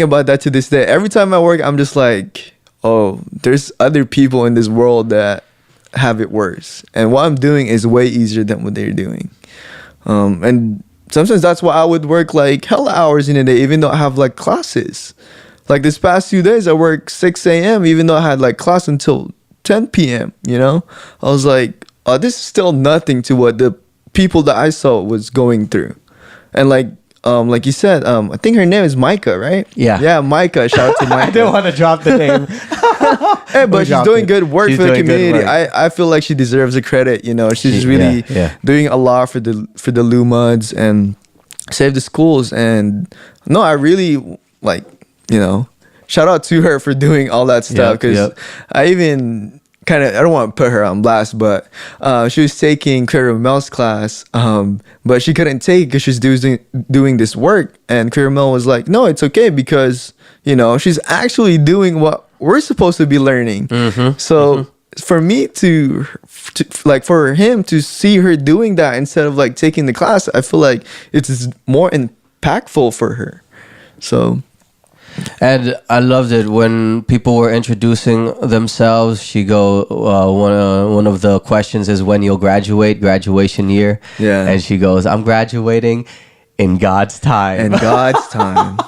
about that to this day. Every time I work, I'm just like, oh, there's other people in this world that have it worse. And what I'm doing is way easier than what they're doing. And sometimes that's why I would work like hella hours in a day, even though I have like classes. Like this past 2 days, I worked 6 a.m., even though I had like class until 10 p.m., I was like, oh, this is still nothing to what the people that I saw was going through. And like you said, I think her name is Micah, right? Yeah, Micah. Shout out to Micah. I didn't want to drop the name. Hey, but she's doing good work for the community. I feel like she deserves the credit. She's really doing a lot for the Lumans and save the schools. And no, I really shout out to her for doing all that stuff, because I even I don't want to put her on blast, but she was taking Caramel's class, but she couldn't take it because she's doing this work. And Caramel was like, no, it's okay, because she's actually doing what we're supposed to be learning. So for me to for him to see her doing that instead of like taking the class, I feel like it's more impactful for her. So. And I loved it when people were introducing themselves. She one of the questions is when you'll graduation year. Yeah. And she goes, I'm graduating in God's time. In God's time.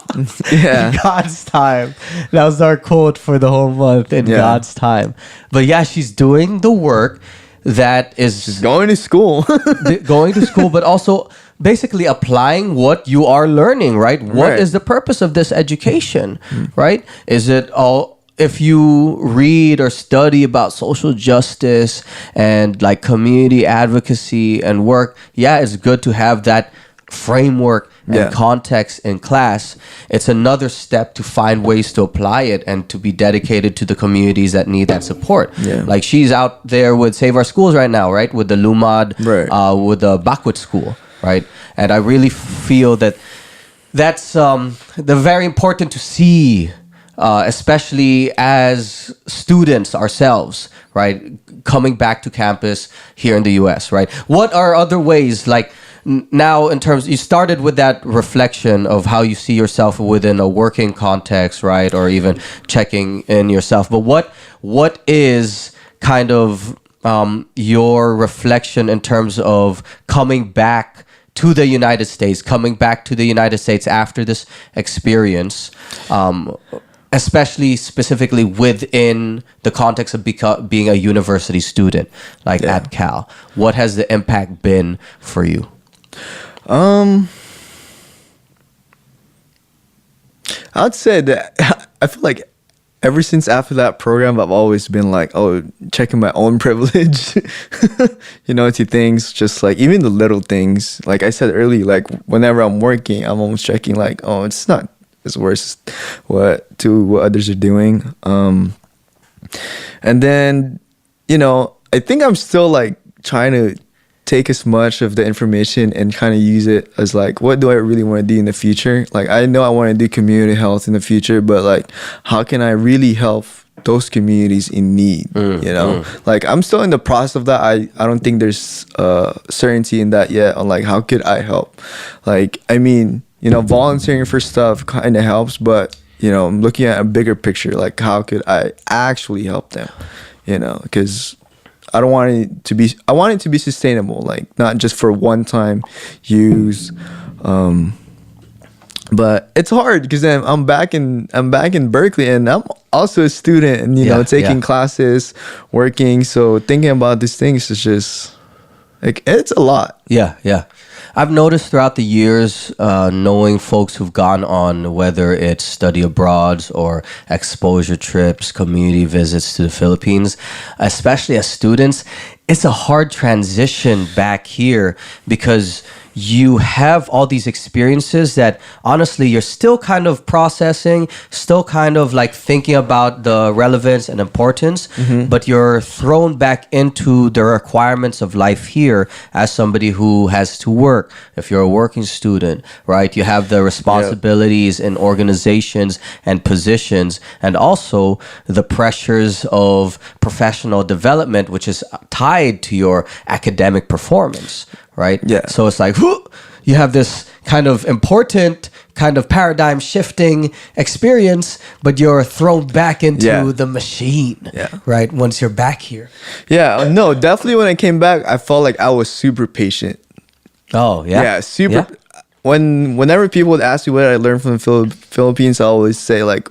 Yeah. In God's time. That was our quote for the whole month, in God's time. But yeah, she's doing the work that is... She's going to school. But also... basically applying what you are learning, right? What is the purpose of this education, right? Is it all, if you read or study about social justice and like community advocacy and work, it's good to have that framework and context in class. It's another step to find ways to apply it and to be dedicated to the communities that need that support. Like she's out there with Save Our Schools right now, right? With the Lumad, with the Bakwit School. Right, and I really feel that's very important to see, especially as students ourselves, right? Coming back to campus here in the U.S., right? What are other ways, like now in terms, you started with that reflection of how you see yourself within a working context, right? Or even checking in yourself. But what is kind of your reflection in terms of coming back to the United States, after this experience, especially specifically within the context of being a university student, at Cal? What has the impact been for you? I'd say that I feel like ever since after that program, I've always been like, oh, checking my own privilege, to things, just like even the little things. Like I said earlier, like whenever I'm working, I'm almost checking like, oh, it's not as worse what others are doing. And then, I think I'm still like trying to take as much of the information and kind of use it as like, what do I really want to do in the future? Like, I know I want to do community health in the future, but like, how can I really help those communities in need? Like I'm still in the process of that. I don't think there's certainty in that yet on like, how could I help? Like, I mean, volunteering for stuff kind of helps, but I'm looking at a bigger picture, like how could I actually help them? Because I want it to be sustainable, like not just for one time use. But it's hard because then I'm back in Berkeley, and I'm also a student, and taking classes, working. So thinking about these things is just like, it's a lot. Yeah. I've noticed throughout the years, knowing folks who've gone on, whether it's study abroads or exposure trips, community visits to the Philippines, especially as students, it's a hard transition back here because you have all these experiences that honestly you're still kind of processing, still kind of like thinking about the relevance and importance, but you're thrown back into the requirements of life here as somebody who has to work. If you're a working student, right, you have the responsibilities in organizations and positions, and also the pressures of professional development, which is tied to your academic performance. Right? Yeah. So it's like, you have this kind of important, kind of paradigm shifting experience, but you're thrown back into the machine, right? Once you're back here. Yeah, no, definitely when I came back, I felt like I was super patient. Oh, yeah? Yeah, super. Yeah. Whenever people would ask me what I learned from the Philippines, I always say like,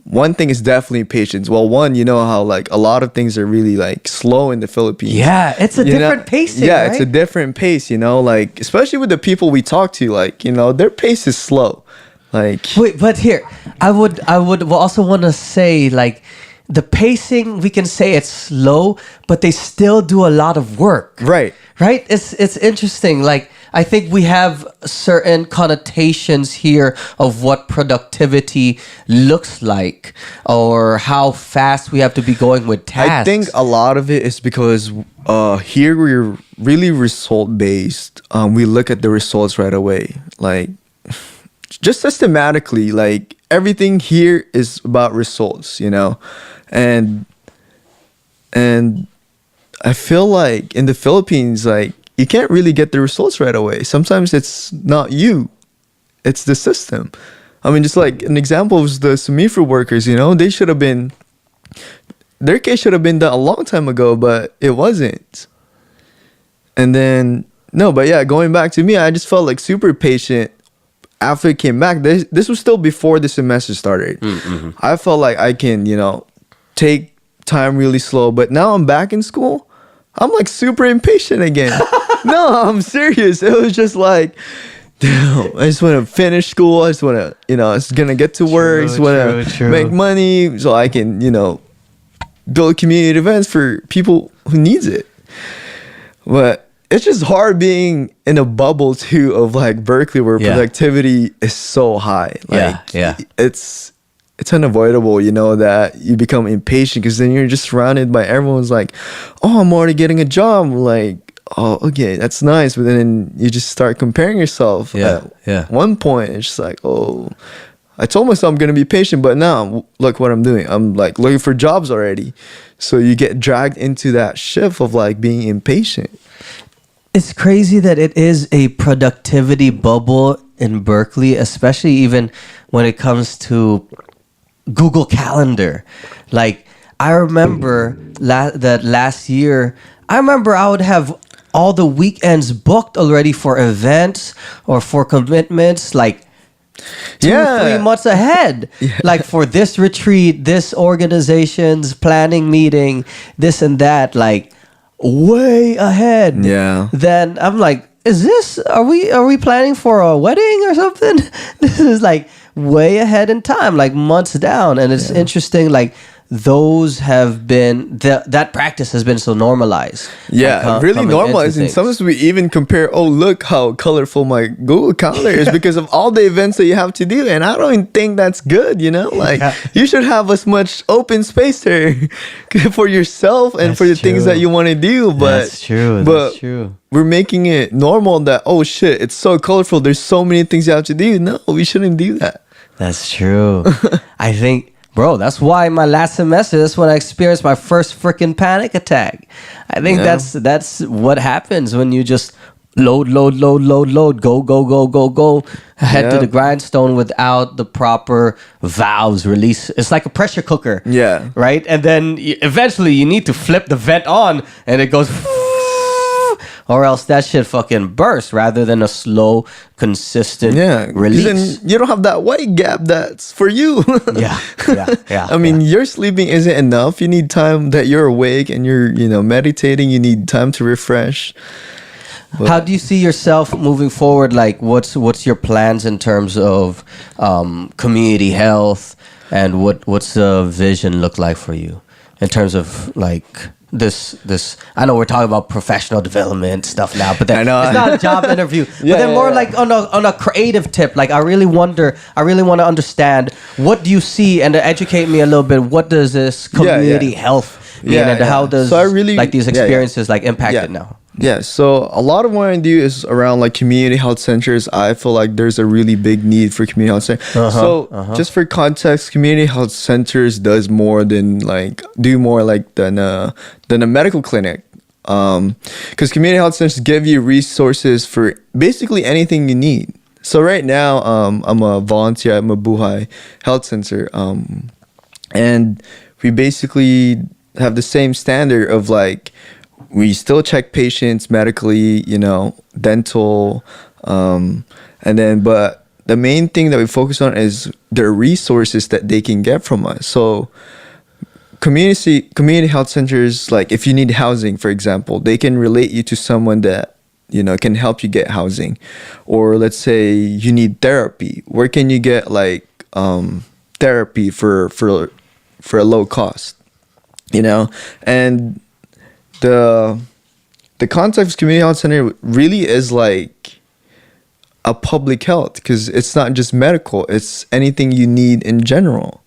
one thing is definitely patience. Well, one, how like a lot of things are really like slow in the Philippines. Yeah, it's a different pacing. Yeah, right? It's a different pace, like especially with the people we talk to, like, their pace is slow. Like, wait, but here, I would also want to say like the pacing, we can say it's slow, but they still do a lot of work. Right. It's interesting. Like, I think we have certain connotations here of what productivity looks like or how fast we have to be going with tasks. I think a lot of it is because here we're really result based. We look at the results right away. Like, just systematically, like everything here is about results, and I feel like in the Philippines, like, you can't really get the results right away. Sometimes it's not you, it's the system. I mean, just like an example is the Sumifu workers, they should have been, their case should have been done a long time ago, but it wasn't. And then, going back to me, I just felt like super patient after it came back. This was still before the semester started. I felt like I can, take time really slow, but now I'm back in school. I'm like super impatient again. No, I'm serious. It was just like, damn, I just want to finish school. I just want to, I was going to get to work. I just want to make money so I can, build community events for people who needs it. But it's just hard being in a bubble too of like Berkeley where productivity is so high. Like, it's unavoidable, that you become impatient because then you're just surrounded by everyone's like, oh, I'm already getting a job. Like, oh, okay, that's nice. But then you just start comparing yourself. At one point, it's just like, oh, I told myself I'm going to be patient, but now look what I'm doing. I'm like looking for jobs already. So you get dragged into that shift of like being impatient. It's crazy that it is a productivity bubble in Berkeley, especially even when it comes to Google Calendar. Like, I remember that last year, I would have all the weekends booked already for events or for commitments, like 2-3 months ahead. Like, for this retreat, this organization's planning meeting, this and that, like way ahead. Then I'm like, are we planning for a wedding or something? This is like way ahead in time, like months down. And it's interesting, like those have been that practice has been so normalized. Yeah, really normalized. And sometimes we even compare, oh, look how colorful my Google Calendar is because of all the events that you have to do. And I don't even think that's good, you know? Like, you should have as much open space there for yourself and for the things that you want to do. But that's true. That's true. We're making it normal that, oh shit, it's so colorful. There's so many things you have to do. No, we shouldn't do that. That's true. I think, bro, that's why my last semester, that's when I experienced my first freaking panic attack. I think that's what happens when you just load, go, head to the grindstone without the proper valves release. It's like a pressure cooker. Yeah. Right? And then eventually you need to flip the vent on and it goes... or else that shit fucking bursts rather than a slow, consistent release. Then you don't have that white gap that's for you. Yeah. I mean, your sleeping isn't enough. You need time that you're awake and you're, meditating. You need time to refresh. But how do you see yourself moving forward? Like, what's your plans in terms of community health, and what's the vision look like for you in terms of like this? I know we're talking about professional development stuff now, but then it's not a job interview. But then more like on a creative tip. Like, I really want to understand, what do you see, and to educate me a little bit. What does this community health mean, and how does these experiences like impact it now? Yeah, so a lot of what I do is around like community health centers. I feel like there's a really big need for community health centers. Just for context, community health centers do more than than a medical clinic. Because community health centers give you resources for basically anything you need. So right now, I'm a volunteer at Mabuhay Health Center, and we basically have the same standard of like, we still check patients medically, dental, and then, but the main thing that we focus on is the resources that they can get from us. So community health centers, like if you need housing, for example, they can relate you to someone that, can help you get housing. Or let's say you need therapy. Where can you get like therapy for a low cost? And the concept of community health center really is like a public health, because it's not just medical, it's anything you need in general.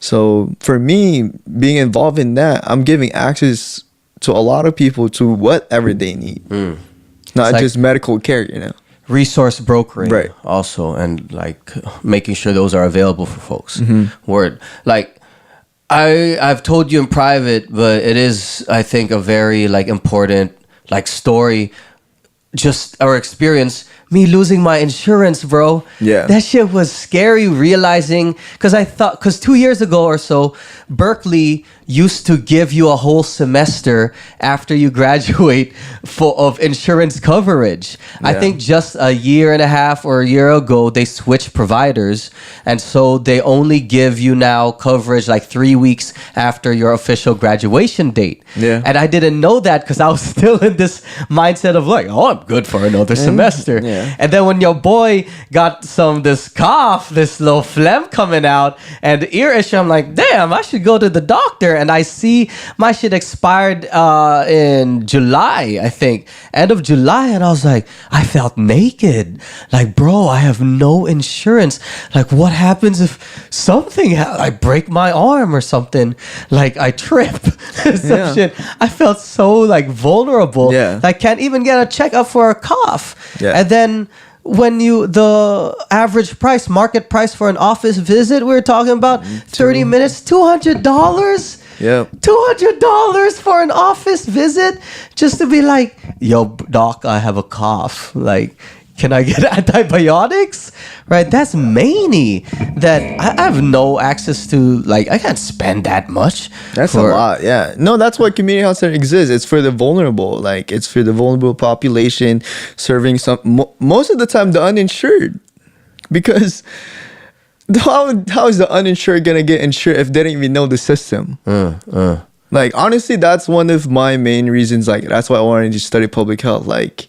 So for me, being involved in that, I'm giving access to a lot of people to whatever they need, not like just medical care, resource brokering, right? Also, and like making sure those are available for folks. Word, like, I've told you in private, but it is, I think, a very like important like story, just our experience. Me losing my insurance, bro. Yeah. That shit was scary, realizing, because 2 years ago or so, Berkeley used to give you a whole semester after you graduate of insurance coverage. I think just a year and a half or a year ago, they switched providers. And so they only give you now coverage like 3 weeks after your official graduation date. Yeah. And I didn't know that because I was still in this mindset of like, oh, I'm good for another semester. Yeah. And then when your boy got this cough, this little phlegm coming out and ear issue, I'm like, damn, I should go to the doctor. And I see my shit expired in July, I think, end of July. And I was like, I felt naked. Like, bro, I have no insurance. Like, what happens if something, I break my arm or something? Like, I trip. Some shit. I felt so like vulnerable. Yeah. I can't even get a checkup for a cough. Yeah. And then when the average price, market price for an office visit, we were talking about 30 minutes, $200. Yeah. $200 for an office visit, just to be like, yo, doc, I have a cough. Like, can I get antibiotics? Right? That's many that I have no access to. Like, I can't spend that much. That's a lot. Yeah. No, that's why community health center exists. It's for the vulnerable. Like, it's for the vulnerable population, serving most of the time the uninsured. Because how is the uninsured gonna get insured if they don't even know the system? Like, honestly, that's one of my main reasons. Like, that's why I wanted to study public health. Like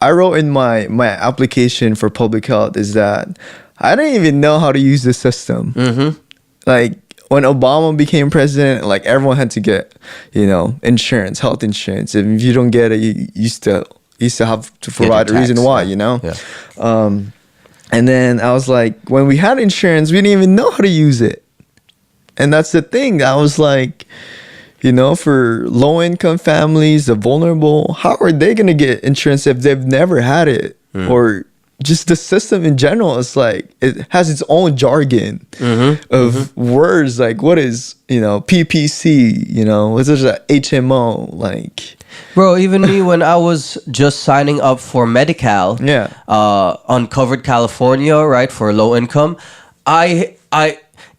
I wrote in my application for public health is that I didn't even know how to use the system. Mm-hmm. Like when Obama became president, like everyone had to get, insurance, health insurance. If you don't get it, you still have to provide a reason why, Yeah. And then I was like, when we had insurance, we didn't even know how to use it. And that's the thing. I was like, for low income families, the vulnerable, how are they going to get insurance if they've never had it? Or just the system in general is like, it has its own jargon of words. Like, what is, PPC, what is that HMO? Like, bro, even me, when I was just signing up for Medi-Cal, uncovered California, right, for low income, I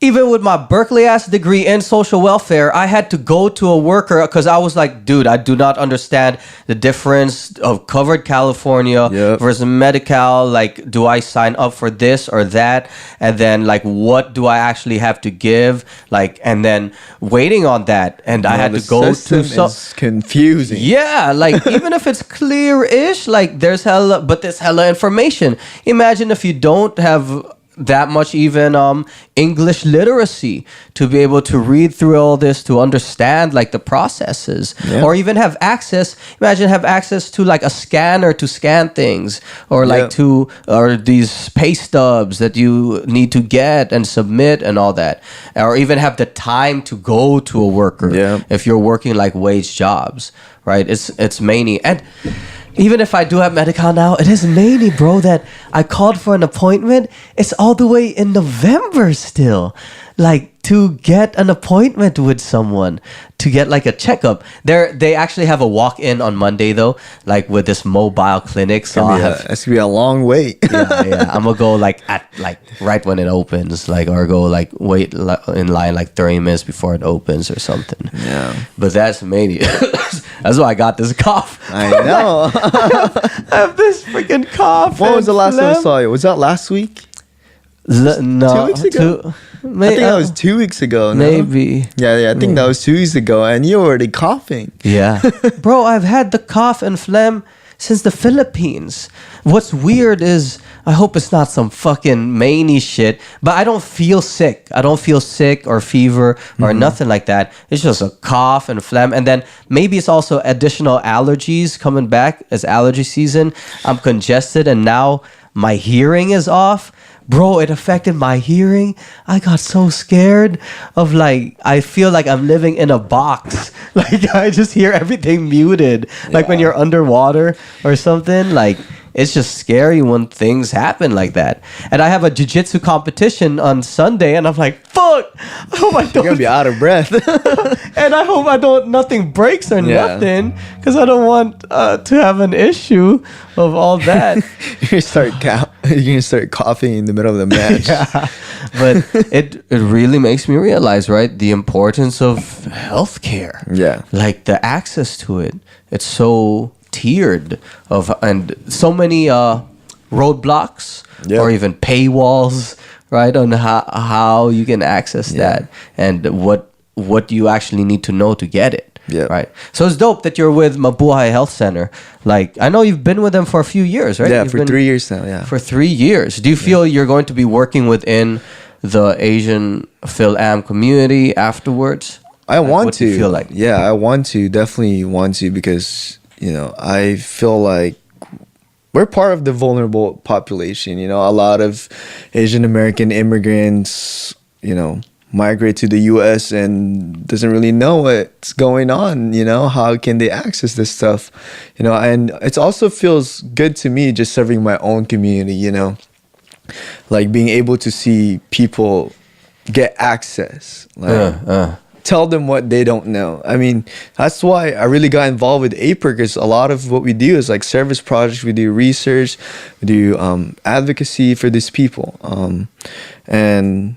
even with my Berkeley ass degree in social welfare, I had to go to a worker because I was like, dude, I do not understand the difference of covered California versus Medi-Cal. Like, do I sign up for this or that? And then, like, what do I actually have to give? Like, and then waiting on that. And I had to go to some. It's confusing. Yeah, like, even if it's clear-ish, like, there's hella information. Imagine if you don't have that much even English literacy to be able to read through all this, to understand like the processes, or even have access. Imagine have access to like a scanner to scan things, or like or these pay stubs that you need to get and submit and all that, or even have the time to go to a worker if you're working like wage jobs, right? It's many. And even if I do have Medi-Cal now, it is mainly, bro, that I called for an appointment. It's all the way in November still. Like, to get an appointment with someone, to get like a checkup. They actually have a walk-in on Monday though, like with this mobile clinic. So it's gonna be a long wait. yeah. I'm gonna go like at like right when it opens, like, or go like wait in line like 30 minutes before it opens or something. Yeah. But that's mainly that's why I got this cough. I know. I have this freaking cough. When was the last time I saw you? Was that last week? No, 2 weeks ago. I think that was 2 weeks ago. No? Maybe. Yeah. I think that was 2 weeks ago, and you're already coughing. Yeah, bro, I've had the cough and phlegm since the Philippines. What's weird is I hope it's not some fucking many shit, but I don't feel sick. I don't feel sick or fever or nothing like that. It's just a cough and phlegm, and then maybe it's also additional allergies coming back as allergy season. I'm congested, and now my hearing is off. Bro, it affected my hearing. I got so scared of like, I feel like I'm living in a box. Like, I just hear everything muted. Like when you're underwater or something. Like, it's just scary when things happen like that. And I have a jiu-jitsu competition on Sunday, and I'm like, fuck, I hope I don't. You're gonna be out of breath. And I hope nothing breaks or nothing, because I don't want to have an issue of all that. You're gonna start coughing in the middle of the match. Yeah. But it really makes me realize, right, the importance of healthcare. Yeah. Like the access to it. It's so tiered and so many roadblocks or even paywalls, right, on how you can access that and what you actually need to know to get it. Yeah. Right. So it's dope that you're with Mabuhay Health Center. Like, I know you've been with them for a few years, right? Yeah, for 3 years now. Yeah. For 3 years. Do you feel you're going to be working within the Asian Phil-Am community afterwards? I want what to. Do you feel like? Yeah, I want to. Definitely want to, because I feel like we're part of the vulnerable population. A lot of Asian American immigrants, migrate to the U.S. and doesn't really know what's going on. How can they access this stuff? And it also feels good to me just serving my own community. Like being able to see people get access. Like, tell them what they don't know. I mean, that's why I really got involved with APER, because a lot of what we do is like service projects. We do research, we do advocacy for these people. And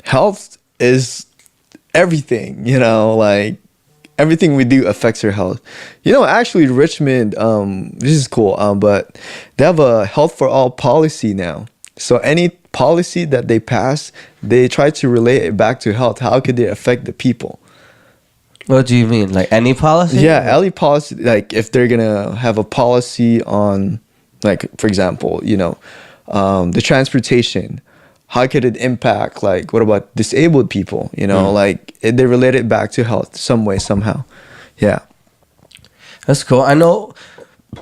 health is everything, like everything we do affects your health. Actually Richmond, this is cool, but they have a health for all policy now. So any policy that they pass, they try to relate it back to health. How could they affect the people? What do you mean? Like any policy? Yeah, any policy. Like if they're going to have a policy on, like, for example, the transportation. How could it impact, like, what about disabled people? You know, like, they relate it back to health some way, somehow. Yeah. That's cool. I know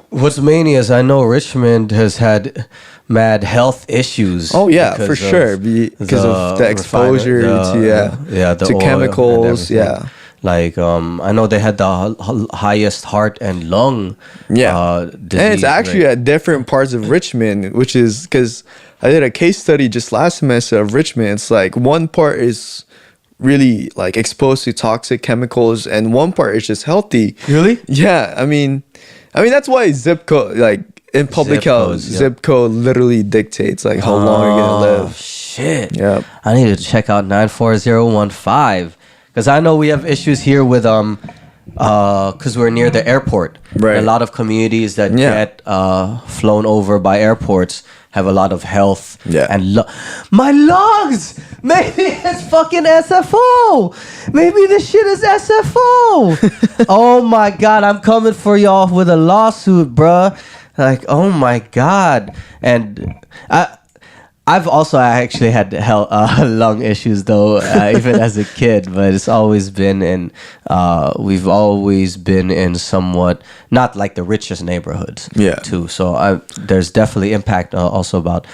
what's mania is I know Richmond has had mad health issues. Oh yeah, for sure. Because of the exposure to oil chemicals. Yeah. Like I know they had the highest heart and lung disease and it's actually rate. at different parts of Richmond, which is because I did a case study just last semester of Richmond. It's like one part is really like exposed to toxic chemicals and one part is just healthy. Really? Yeah. I mean that's why zip code, like in public health, zip code literally dictates like how long you're gonna live. Shit. Yeah. I need to check out 94015 because I know we have issues here with because we're near the airport. Right. A lot of communities that get flown over by airports have a lot of health and my lungs. Maybe it's fucking SFO. Maybe this shit is SFO. Oh my god, I'm coming for y'all with a lawsuit, bruh. Like, oh my god. And I've also actually had lung issues though, even as a kid. But it's always been in. We've always been in somewhat not like the richest neighborhoods. Too. So there's definitely impact also about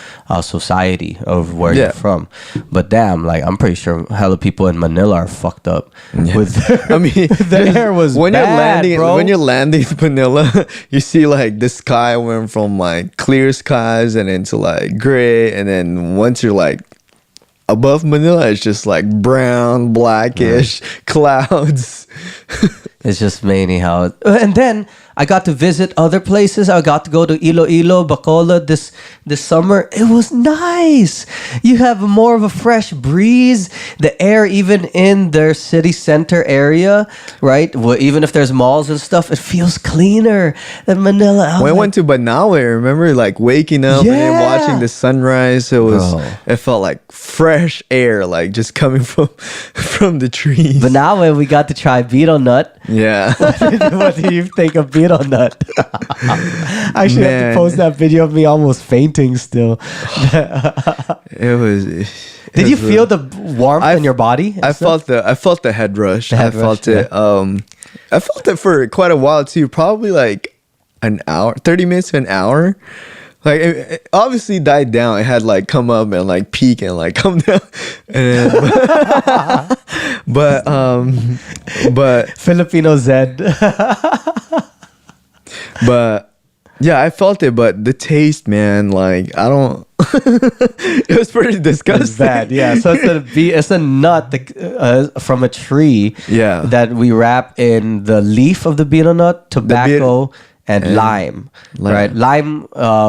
society of where you're from. But damn, like I'm pretty sure hella people in Manila are fucked up. With I mean, the air was when bad, when you're landing in Manila, you see like the sky went from like clear skies and into like gray, and then once you're like above Manila, it's just like brown, blackish clouds. It's just mainly how. And then I got to visit other places. I got to go to Iloilo, Bacolod this summer. It was nice. You have more of a fresh breeze. The air, even in their city center area, right? Well, even if there's malls and stuff, it feels cleaner than Manila. When I went to Banawe, remember like waking up and then watching the sunrise. It felt like fresh air, like just coming from the trees. Banawe, we got to try betel nut. Yeah. What do you think of betel nut? I actually have to post that video of me almost fainting still. It was. Did you feel the warmth in your body? I felt the head rush. I felt it. I felt it for quite a while too. Probably like an hour, 30 minutes to an hour. Like it obviously died down. It had like come up and like peak and like come down. And but Filipino Zed. But yeah, I felt it. But the taste, man, like I don't. It was pretty disgusting. It's bad, yeah. So it's a nut from a tree. Yeah. That we wrap in the leaf of the betel nut, tobacco. And lime, right? Lime,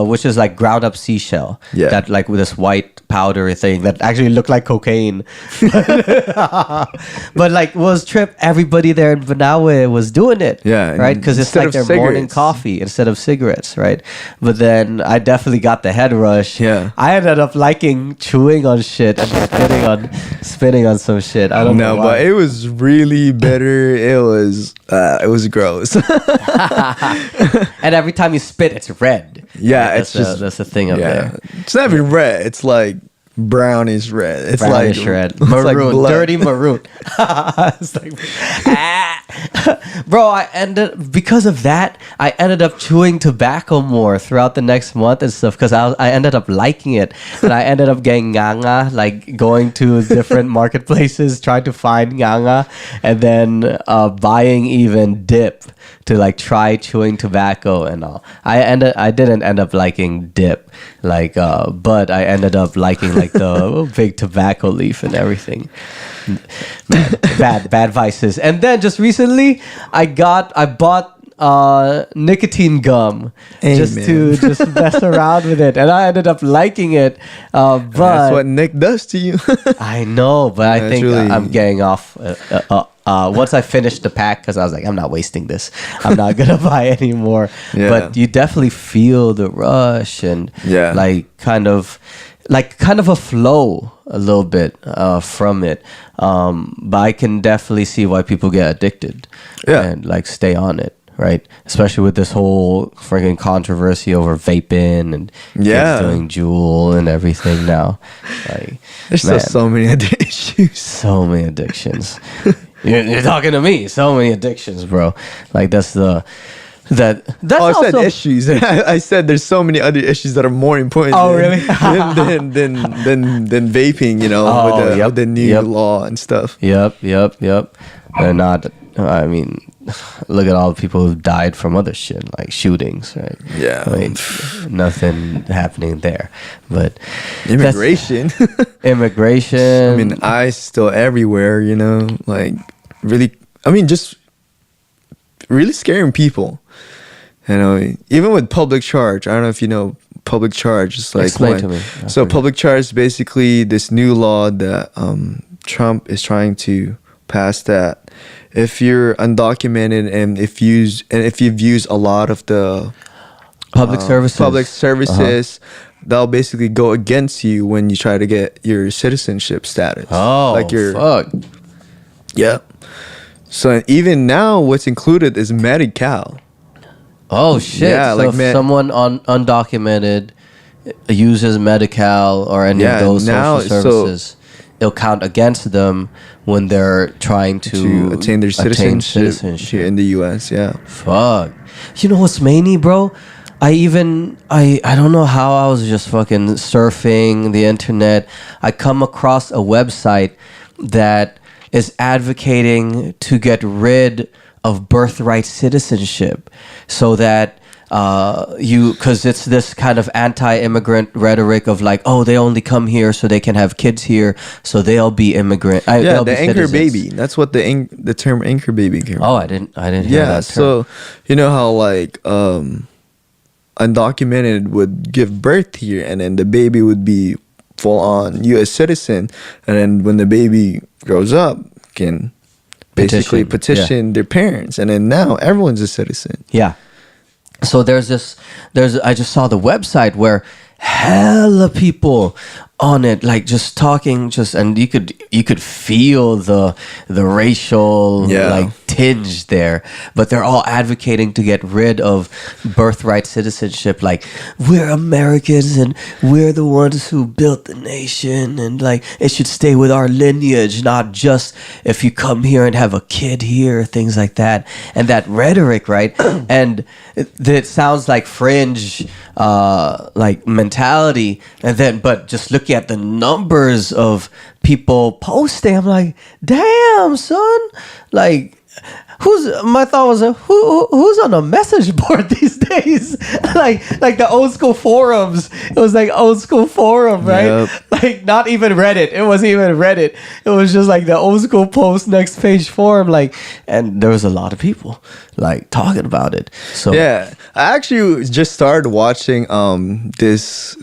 which is like ground up seashell. Yeah. That like with this white powdery thing that actually looked like cocaine. But like was trip, everybody there in Banawe was doing it. Yeah. Right? Because it's like their morning coffee instead of cigarettes, right? But then I definitely got the head rush. Yeah. I ended up liking chewing on shit and spitting on some shit. I don't know why. But it was really bitter. It was gross. And every time you spit, it's red. Yeah, right? it's just that's the thing up there. It's not even red. It's like brownish red. It's brownish like red, it's maroon, like dirty maroon. It's like, bro. Because of that, I ended up chewing tobacco more throughout the next month and stuff. Because I ended up liking it, and I ended up getting nganga, like going to different marketplaces trying to find nganga, and then buying even dip to like try chewing tobacco and all. I didn't end up liking dip, like but I ended up liking like the big tobacco leaf and everything. Man, bad vices. And then just recently I bought nicotine gum just to mess around with it, and I ended up liking it. But that's what Nick does to you. I know, but I think I'm getting off. Once I finished the pack, because I was like, I'm not wasting this. I'm not gonna buy anymore. Yeah. But you definitely feel the rush and like kind of a flow a little bit from it. But I can definitely see why people get addicted and like stay on it. right? Especially with this whole freaking controversy over vaping and kids doing Juul and everything now. Like, there's still so many other issues. So many addictions. You're talking to me. So many addictions, bro. Like that's also, I said issues. I said there's so many other issues that are more important. Oh, really? than vaping. With the new law and stuff. Yep. They're not. I mean, look at all the people who've died from other shit like shootings, right? Yeah. I mean, nothing happening there, but immigration. Immigration. I mean, ICE still everywhere. Like really. I mean, just really scaring people. Even with public charge. I don't know if you know public charge. It's like explain to me. So public charge is basically this new law that Trump is trying to pass that if you're undocumented and if you've used a lot of the public services, they'll basically go against you when you try to get your citizenship status. Oh, like fuck. Yeah. So even now, what's included is Medi-Cal. Oh shit! Yeah, so if someone undocumented uses Medi-Cal or any of those social services, it'll count against them when they're trying to attain their citizenship here in the U.S. Yeah. Fuck. You know what's many, bro? I don't know how I was just fucking surfing the internet. I come across a website that is advocating to get rid of birthright citizenship so that because it's this kind of anti-immigrant rhetoric of like, oh, they only come here so they can have kids here, so they'll be immigrant. The anchor baby. That's what the term anchor baby came from. Oh, I didn't hear that term. So you know how like undocumented would give birth here, and then the baby would be full on U.S. citizen, and then when the baby grows up, can basically petition their parents, and then now everyone's a citizen. Yeah. So I just saw the website where hella people on it, like just talking, and you could feel the racial like tinge there, but they're all advocating to get rid of birthright citizenship. Like, we're Americans and we're the ones who built the nation, and like it should stay with our lineage, not just if you come here and have a kid here, things like that. And that rhetoric, right? And it sounds like fringe like mentality, but just looking at the numbers of people posting, I'm like, damn, son, like my thought was who's on a message board these days? like the old school forums. It was like old school forum, right? Yep. Like not even Reddit. It wasn't even Reddit. It was just like the old school post next page forum, like, and there was a lot of people like talking about it. So yeah, I actually just started watching this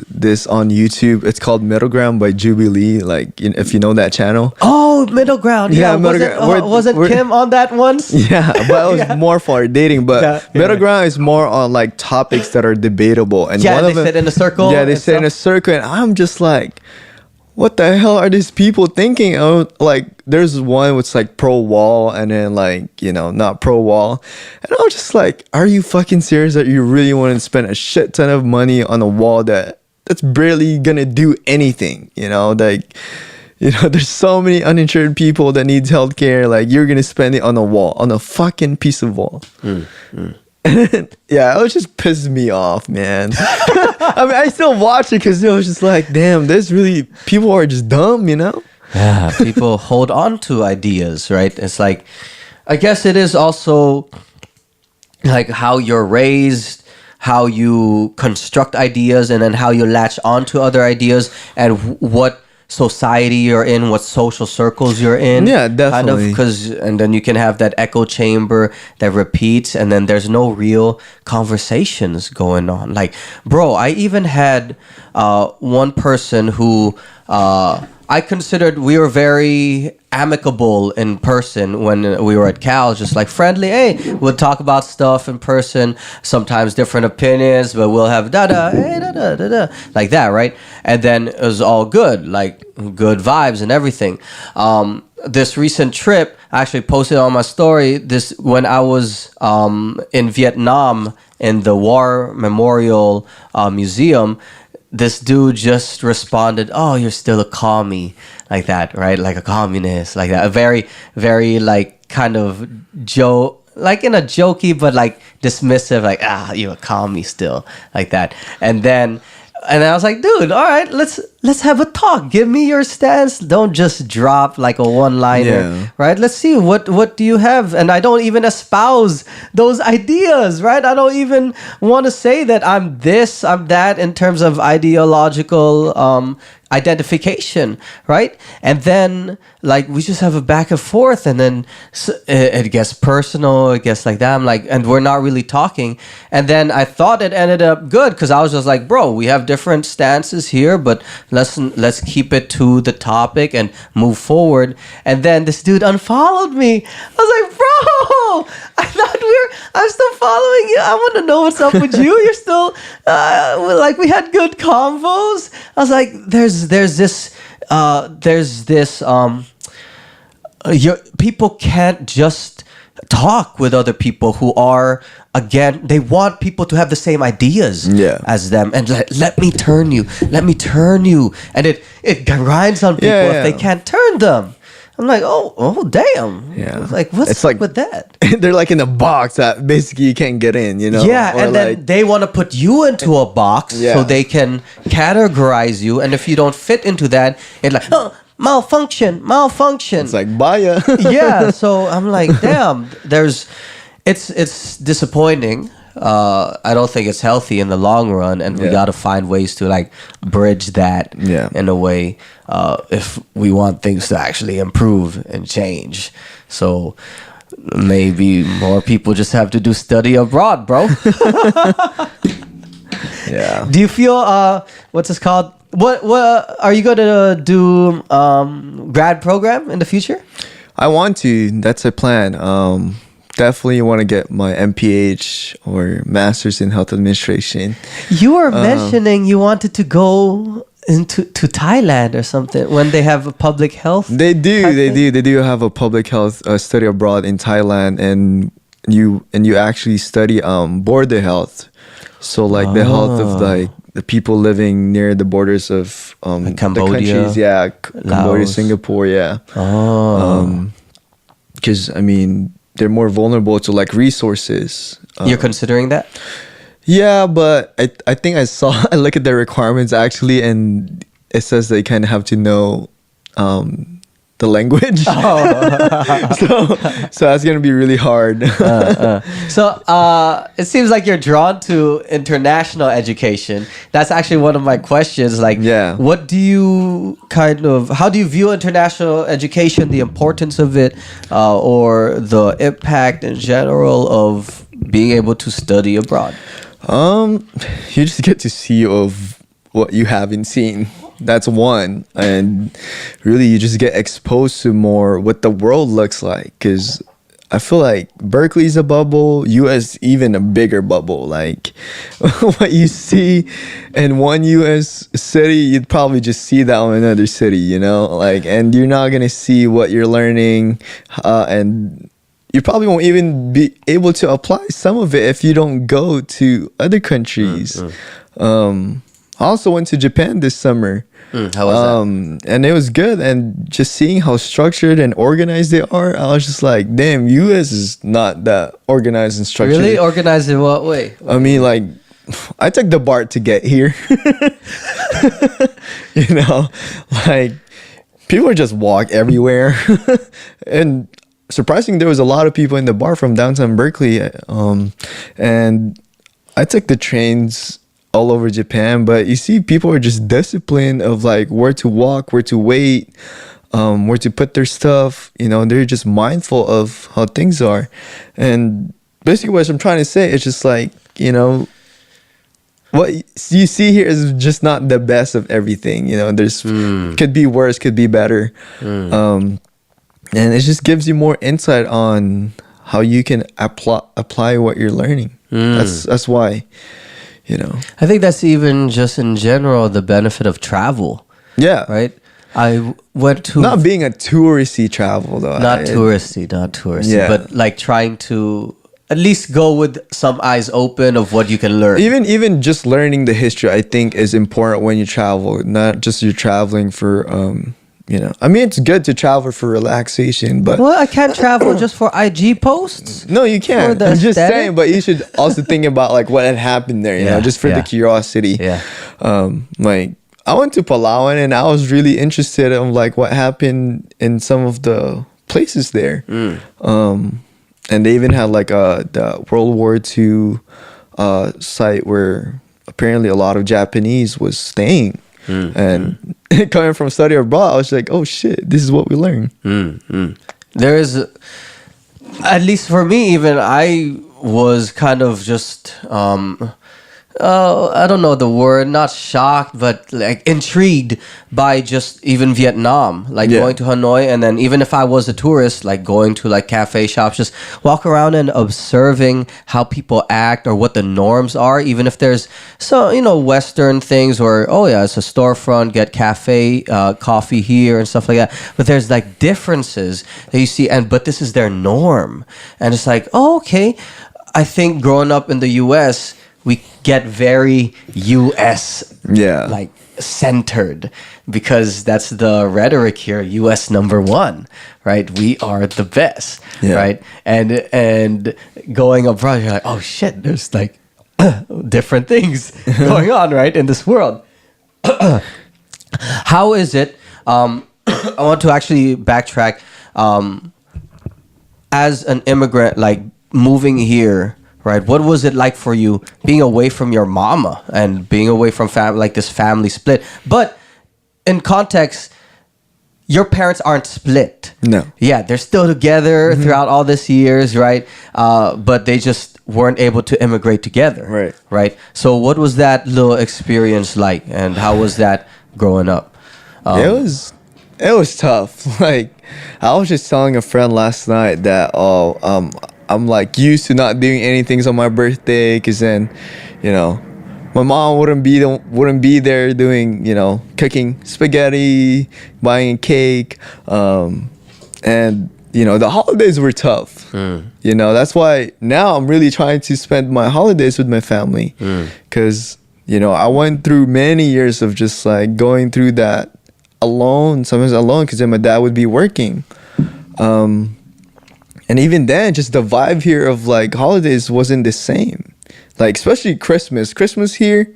on YouTube. It's called Middle Ground by Jubilee. Like, if you know that channel. Oh, Middle Ground. Yeah, wasn't Kim on that once? Yeah, but it was more for dating. But Middle Ground is more on like topics that are debatable. And one of them, sit in a circle. Yeah, they sit in a circle, and I'm just like, what the hell are these people thinking? Like, there's one that's like pro wall, and then like, not pro wall, and I was just like, are you fucking serious that you really want to spend a shit ton of money on a wall that's barely gonna do anything? Like. There's so many uninsured people that needs healthcare. Like, you're gonna spend it on a wall, on a fucking piece of wall. Yeah, it was just pissed me off, man. I mean, I still watch it because it was just like, damn, people are just dumb, Yeah, people hold on to ideas, right? It's like, I guess it is also like how you're raised, how you construct ideas, and then how you latch onto other ideas, and what society you're in, what social circles you're in. Yeah, definitely. And then you can have that echo chamber that repeats, and then there's no real conversations going on. Like, bro, I even had one person who I considered we were very amicable in person when we were at Cal, just like friendly. Hey, we'll talk about stuff in person, sometimes different opinions, but we'll have like that, right? And then it was all good, like good vibes and everything. this recent trip, I actually posted on my story this when I was in Vietnam in the War Memorial Museum. This dude just responded, "Oh, you're still a commie," like that, right? Like a communist, like that. A very, very like kind of joke, like in a jokey but like dismissive, like you a commie still, like that. And I was like, dude, all right, let's have a talk. Give me your stance. Don't just drop like a one-liner, right? Let's see what do you have. And I don't even espouse those ideas, right? I don't even want to say that I'm this, I'm that in terms of ideological identification, right? And then like we just have a back and forth, and then it gets personal, it gets like that. I'm like, and we're not really talking. And then I thought it ended up good because I was just like, bro, we have different stances here, but let's keep it to the topic and move forward. And then this dude unfollowed me. I was like, bro, I thought I'm still following you. I want to know what's up with you. You're still like, we had good convos. I was like, there's this people can't just talk with other people who are, again, they want people to have the same ideas as them, and let me turn you, and it grinds on people if they can't turn them. I'm like, oh, damn. Yeah. Like, what's up with that? They're like in a box that basically you can't get in, you know? Yeah, or and then they want to put you into a box so they can categorize you. And if you don't fit into that, it's like, malfunction. It's like, bye. Yeah, so I'm like, damn, it's disappointing. I don't think it's healthy in the long run, and we got to find ways to like bridge that in a way if we want things to actually improve and change. So maybe more people just have to do study abroad, bro. Yeah. Do you feel what's this called? What are you going to do? Grad program in the future? I want to. That's a plan. Definitely want to get my MPH or Master's in Health Administration. You were mentioning you wanted to go to Thailand or something when they have a public health. They do have a public health study abroad in Thailand, and you actually study border health. So like the health of like the people living near the borders of like Cambodia, the countries, Cambodia, Singapore, because I mean, they're more vulnerable to like resources. You're considering that? Yeah, but I think I look at the requirements actually, and it says they kind of have to know the language. So that's gonna be really hard. So it seems like you're drawn to international education. That's actually one of my questions. Like, what do you how do you view international education, the importance of it, or the impact in general of being able to study abroad? You just get to see of what you haven't seen. That's one, and really you just get exposed to more what the world looks like, because I feel like Berkeley's a bubble, US even a bigger bubble. Like what you see in one US city, you'd probably just see that in another city, you know, like, and you're not gonna see what you're learning, and you probably won't even be able to apply some of it if you don't go to other countries. I also went to Japan this summer. How was that? And it was good. And just seeing how structured and organized they are, I was just like, damn, US is not that organized and structured. Really? Organized in what way? I mean, like, I took the BART to get here. You know, like, people just walk everywhere. And surprisingly, there was a lot of people in the bar from downtown Berkeley. And I took the trains all over Japan, but you see people are just disciplined of like where to walk, where to wait, where to put their stuff. You know, they're just mindful of how things are. And basically what I'm trying to say is just like, you know, what you see here is just not the best of everything. You know, there's could be worse, could be better. And it just gives you more insight on how you can apply what you're learning. That's why. You know, I think that's even just in general the benefit of travel. Yeah. Right? I went to Not being a touristy travel though. not touristy, Yeah. but like trying to at least go with some eyes open of what you can learn. Even just learning the history, I think, is important when you travel. Not just you're traveling for I mean, it's good to travel for relaxation, but Well, I can't travel just for IG posts. no, you can't. the I'm just aesthetic? saying, but you should also think about like what had happened there, you know, Yeah, just for the curiosity. Yeah. Like I went to Palawan and I was really interested in like what happened in some of the places there. And they even had like the World War II site where apparently a lot of Japanese was staying. And coming from study abroad, I was like, oh shit, this is what we learn. There is, at least for me, even I was kind of just, I don't know the word, not shocked, but like intrigued by just even Vietnam, like Yeah. going to Hanoi. And then even if I was a tourist, like going to like cafe shops, just walk around and observing how people act or what the norms are, even if there's Western things or, oh yeah, it's a storefront, get cafe, coffee here and stuff like that. But there's like differences that you see, but this is their norm. And it's like, oh, okay. I think growing up in the US, we get very US like centered because that's the rhetoric here. US number one, right? We are the best, right? And going abroad, you're like, oh shit, there's like different things going on, right, in this world. How is it? I want to actually backtrack. As an immigrant, like moving here. Right, what was it like for you being away from your mama and being away from like this family split? But in context, your parents aren't split. No. Yeah, they're still together throughout all these years, right? But they just weren't able to immigrate together. Right. Right. So what was that little experience like, and how was that growing up? It was tough. Like I was just telling a friend last night that I'm like used to not doing anything on my birthday because then, my mom wouldn't be there doing, cooking spaghetti, buying a cake, and the holidays were tough. That's why now I'm really trying to spend my holidays with my family because I went through many years of just like going through that sometimes alone because then my dad would be working. And even then, just the vibe here of like holidays wasn't the same. Like especially Christmas. Christmas here,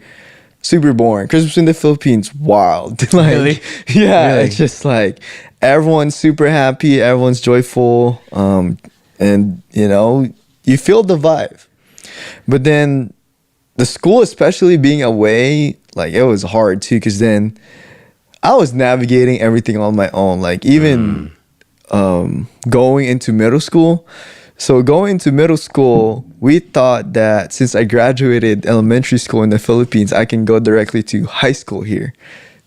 super boring. Christmas in the Philippines, wild. Like, Really? Yeah, Really? it's just like everyone's super happy, everyone's joyful, and you feel the vibe. But then the school, especially being away, like it was hard too, because then I was navigating everything on my own. Like even going into middle school. So going into middle school, we thought that since I graduated elementary school in the Philippines, I can go directly to high school here.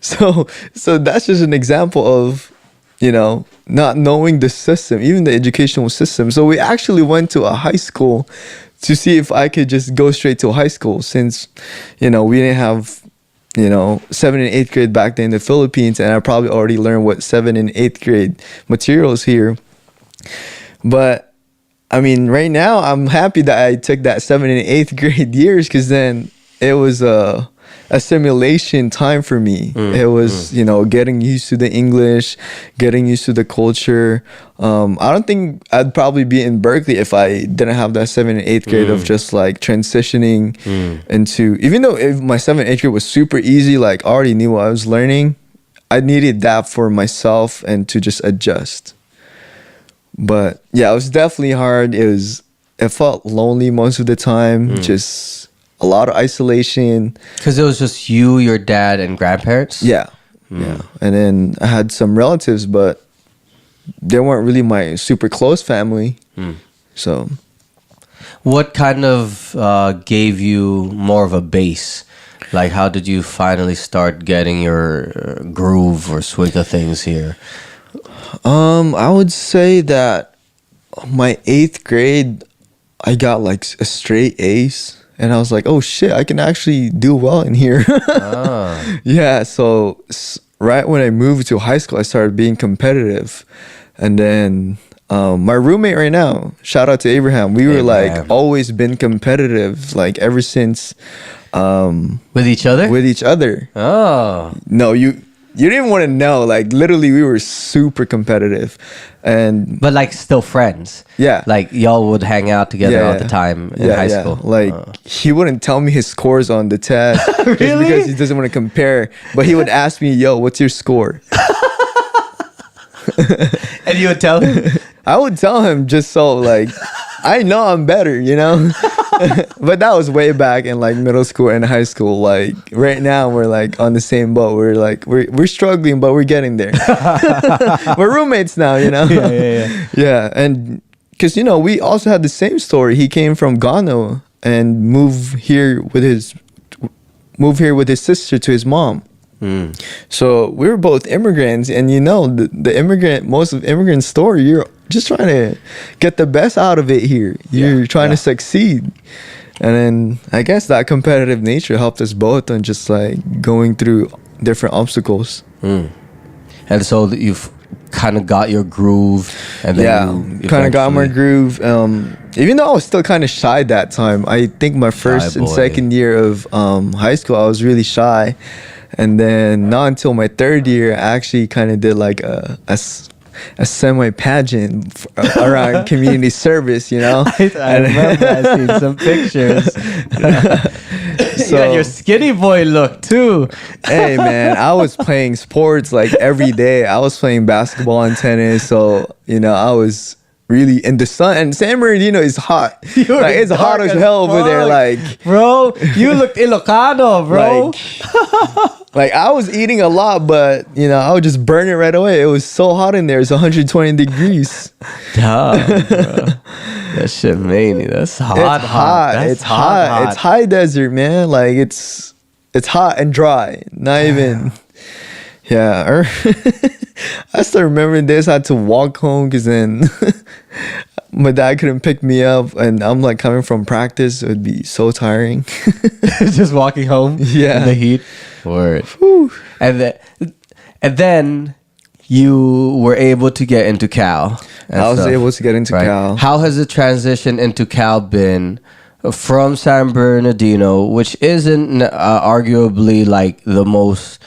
So that's just an example of, not knowing the system, even the educational system. So we actually went to a high school to see if I could just go straight to high school since, we didn't have 7th and 8th grade back then in the Philippines, and I probably already learned what 7th and 8th grade materials here. But I mean, right now I'm happy that I took that 7th and 8th grade years because then it was a assimilation time for me. It was, getting used to the English, getting used to the culture. I don't think I'd probably be in Berkeley if I didn't have that 7th and 8th grade of just like transitioning into, even though if my 7th and 8th grade was super easy, like I already knew what I was learning, I needed that for myself and to just adjust. But yeah, it was definitely hard. It felt lonely most of the time, just a lot of isolation. Because it was just you, your dad, and grandparents? Yeah. Yeah. And then I had some relatives, but they weren't really my super close family. So What kind of gave you more of a base? Like, how did you finally start getting your groove or swing of things here? I would say that my 8th grade, I got like a straight A's. And I was like, oh shit, I can actually do well in here. Yeah, so right when I moved to high school, I started being competitive. And then my roommate right now, shout out to Abraham. We were like always been competitive, like ever since. With each other? With each other. Oh. No, you didn't even want to know. Like literally, we were super competitive, but like still friends. Yeah, like y'all would hang out together all the time in high school. Like he wouldn't tell me his scores on the test really? just because he doesn't want to compare. But he would ask me, "Yo, what's your score?" And you would tell him? I would tell him just so like I know I'm better, you know. But that was way back in like middle school and high school. Like right now we're like on the same boat. We're like we're struggling, but we're getting there. We're roommates now, you know. Yeah, and because you know we also had the same story. He came from Ghana and moved here with his sister to his mom. So we were both immigrants, and you know most of immigrant story, you're just trying to get the best out of it here. You're trying to succeed, and then I guess that competitive nature helped us both on just like going through different obstacles. And so you've kind of got your groove, and then kind of got my groove. Even though I was still kind of shy that time, I think my first and second year of high school, I was really shy. And then not until my third year, I actually kind of did like a semi-pageant around community service, you know? I remember I seen some pictures. So, you got your skinny boy look too. Hey man, I was playing sports like every day. I was playing basketball and tennis. So, you know, I was really in the sun, and San Bernardino is hot. Like, it's hot as hell over there. Like, bro, you looked Ilocano, bro. Like I was eating a lot, but you know, I would just burn it right away. It was so hot in there. It's 120 degrees. Damn, bro. That shit made me. That's hot. It's hot. It's hot. It's high desert, man. Like it's hot and dry. Not even. Yeah. I still remember this. I had to walk home because then my dad couldn't pick me up, and I'm like coming from practice. It would be so tiring. Just walking home. Yeah. In the heat. Word. And then you were able to get into Cal. I was able to get into Cal. How has the transition into Cal been from San Bernardino, which isn't arguably like the most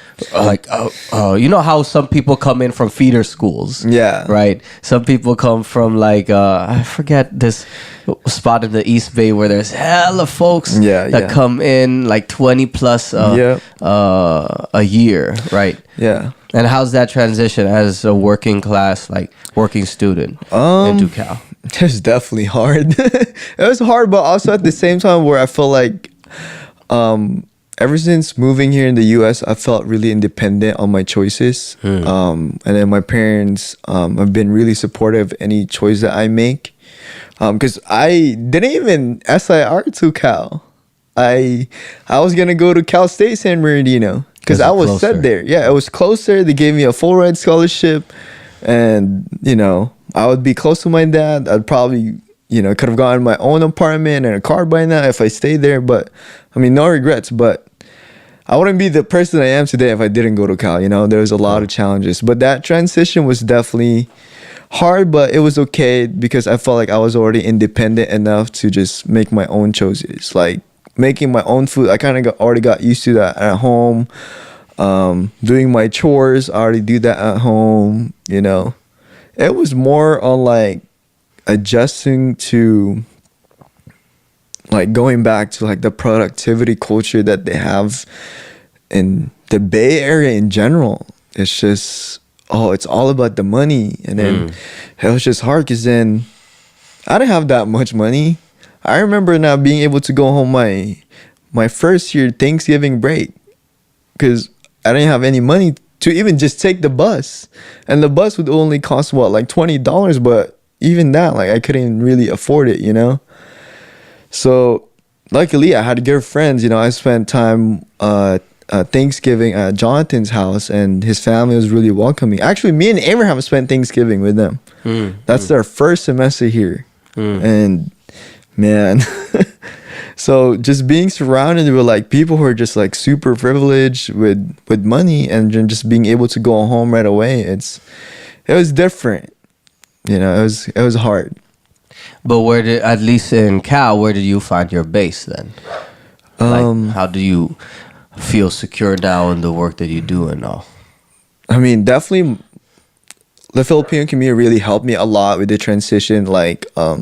you know how some people come in from feeder schools, right? Some people come from like I forget this spot in the East Bay where there's hella folks that come in like 20 plus a year, right? And how's that transition as a working class, like working student into Cal? It was definitely hard. It was hard, but also at the same time where I feel like ever since moving here in the US, I felt really independent on my choices. And then my parents have been really supportive of any choice that I make. Because I didn't even SIR to Cal. I was going to go to Cal State San Bernardino because I was set there. Yeah, it was closer. They gave me a full ride scholarship. And, you know, I would be close to my dad. I'd probably, you know, could have gotten my own apartment and a car by now if I stayed there. But, I mean, no regrets. But I wouldn't be the person I am today if I didn't go to Cal. You know, there was a lot of challenges. But that transition was definitely hard, but it was okay because I felt like I was already independent enough to just make my own choices. Like making my own food, I kind of already got used to that at home. Doing my chores, I already do that at home, you know. It was more on like adjusting to like going back to like the productivity culture that they have in the Bay Area in general. It's just, it's all about the money. And then it was just hard because then I didn't have that much money. I remember now being able to go home my first year Thanksgiving break because I didn't have any money to even just take the bus. And the bus would only cost like $20, but even that, like I couldn't really afford it, you know? So luckily I had to get friends, you know. I spent time Thanksgiving at Jonathan's house, and his family was really welcoming. Actually, me and Abraham spent Thanksgiving with them. That's their first semester here. And man, So just being surrounded with like people who are just like super privileged with money, and then just being able to go home right away, it was different. It was hard. But at least in Cal, where did you find your base then? How do you feel secure now in the work that you do and all? I mean, definitely the Filipino community really helped me a lot with the transition. Like, I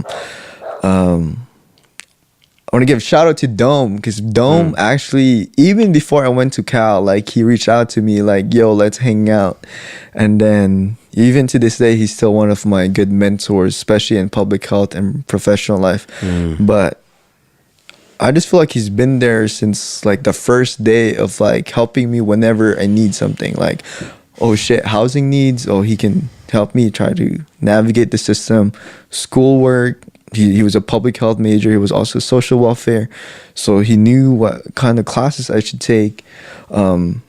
want to give a shout out to Dome, because Dome actually, even before I went to Cal, like he reached out to me like, yo, let's hang out. And then even to this day, he's still one of my good mentors, especially in public health and professional life. But I just feel like he's been there since like the first day of like helping me whenever I need something. Like, oh shit, housing needs. Oh, he can help me try to navigate the system. Schoolwork. He was a public health major. He was also social welfare. So he knew what kind of classes I should take. And,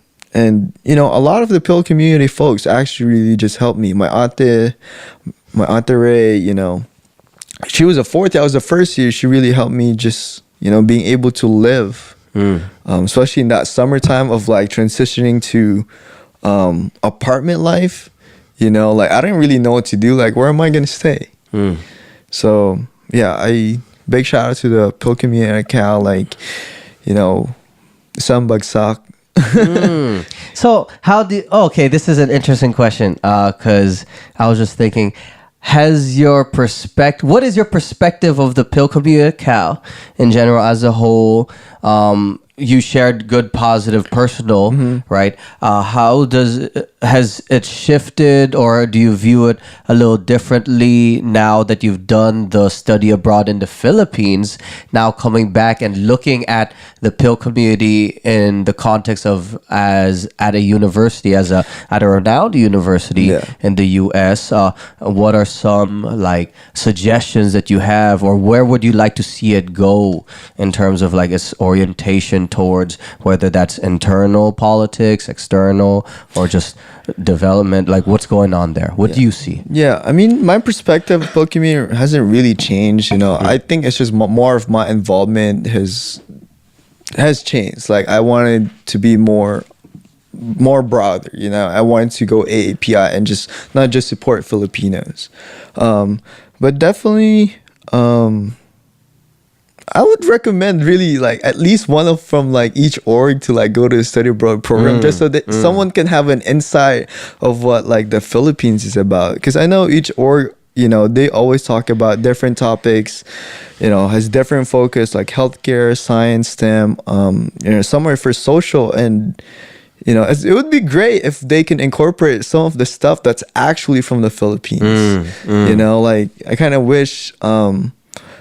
a lot of the Pil community folks actually really just helped me. My ate Ray, she was a fourth year. I was the first year. She really helped me just, being able to live. Especially in that summertime of like transitioning to apartment life. Like I didn't really know what to do. Like, where am I going to stay? So yeah, big shout out to the Pil community at Cal, like, Sambagsak. So this is an interesting question, because I was just thinking, what is your perspective of the Pil community at Cal in general as a whole? You shared good, positive, personal, right? Has it shifted, or do you view it a little differently now that you've done the study abroad in the Philippines? Now coming back and looking at the Pil community in the context of as at a university, at a renowned university in the U.S. What are some like suggestions that you have, or where would you like to see it go in terms of like its orientation towards, whether that's internal politics, external, or just development? Like, what's going on there? What do you see? Yeah, I mean, my perspective of Pil community hasn't really changed. I think it's just more of my involvement has changed. Like, I wanted to be more broader. I wanted to go AAPI and just not just support Filipinos, but definitely. I would recommend really like at least one from like each org to like go to a study abroad program, just so that someone can have an insight of what like the Philippines is about. Because I know each org, they always talk about different topics, has different focus, like healthcare, science, STEM, somewhere for social. And it would be great if they can incorporate some of the stuff that's actually from the Philippines. Like I kind of wish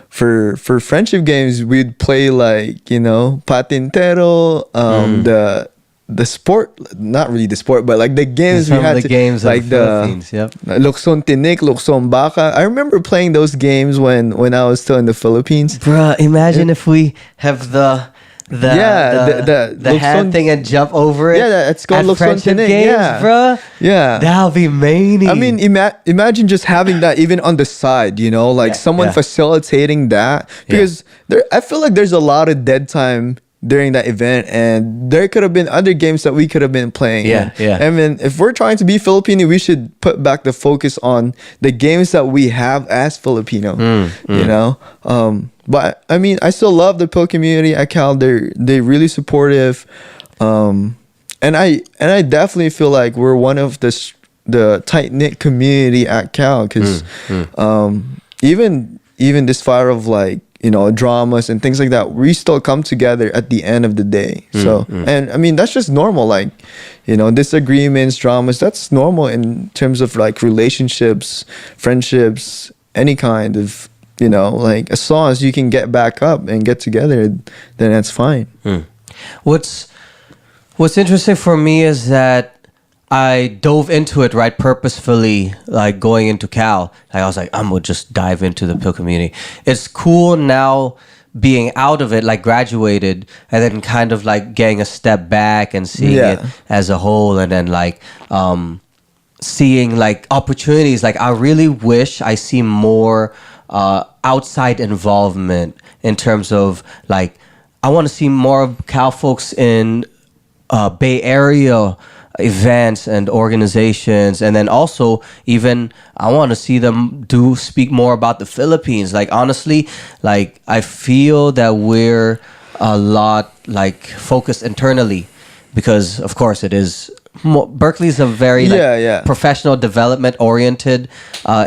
for friendship games we'd play like patintero, the sport, not really the sport, but like the games we had, the games like the Philippines, Lukson Tinik, Lukson Baka. I remember playing those games when I was still in the Philippines. Bruh, imagine if we have the hand thing and jump over it. Yeah, it's called Lukson Tinik. Games, bruh. Yeah, that'll be many. I mean, imagine just having that even on the side, someone facilitating that, because I feel like there's a lot of dead time during that event, and there could have been other games that we could have been playing. I mean, if we're trying to be Filipino, we should put back the focus on the games that we have as Filipino. But I mean, I still love the Pil community at Cal. They're really supportive, and I definitely feel like we're one of the tight knit community at Cal, because even this fire of like dramas and things like that, we still come together at the end of the day. And I mean, that's just normal. Like disagreements, dramas, that's normal in terms of like relationships, friendships, any kind of. Like as long as you can get back up and get together, then that's fine. What's interesting for me is that I dove into it purposefully, like going into Cal. Like I was like, I'm gonna just dive into the Pil community. It's cool now being out of it, like graduated, and then kind of like getting a step back and seeing it as a whole, and then like seeing like opportunities. Like I really wish I see more outside involvement in terms of like, I want to see more of Cal folks in Bay Area events and organizations, and then also even I want to see them speak more about the Philippines. Like honestly, like I feel that we're a lot like focused internally, because of course it is Berkeley's a very professional development oriented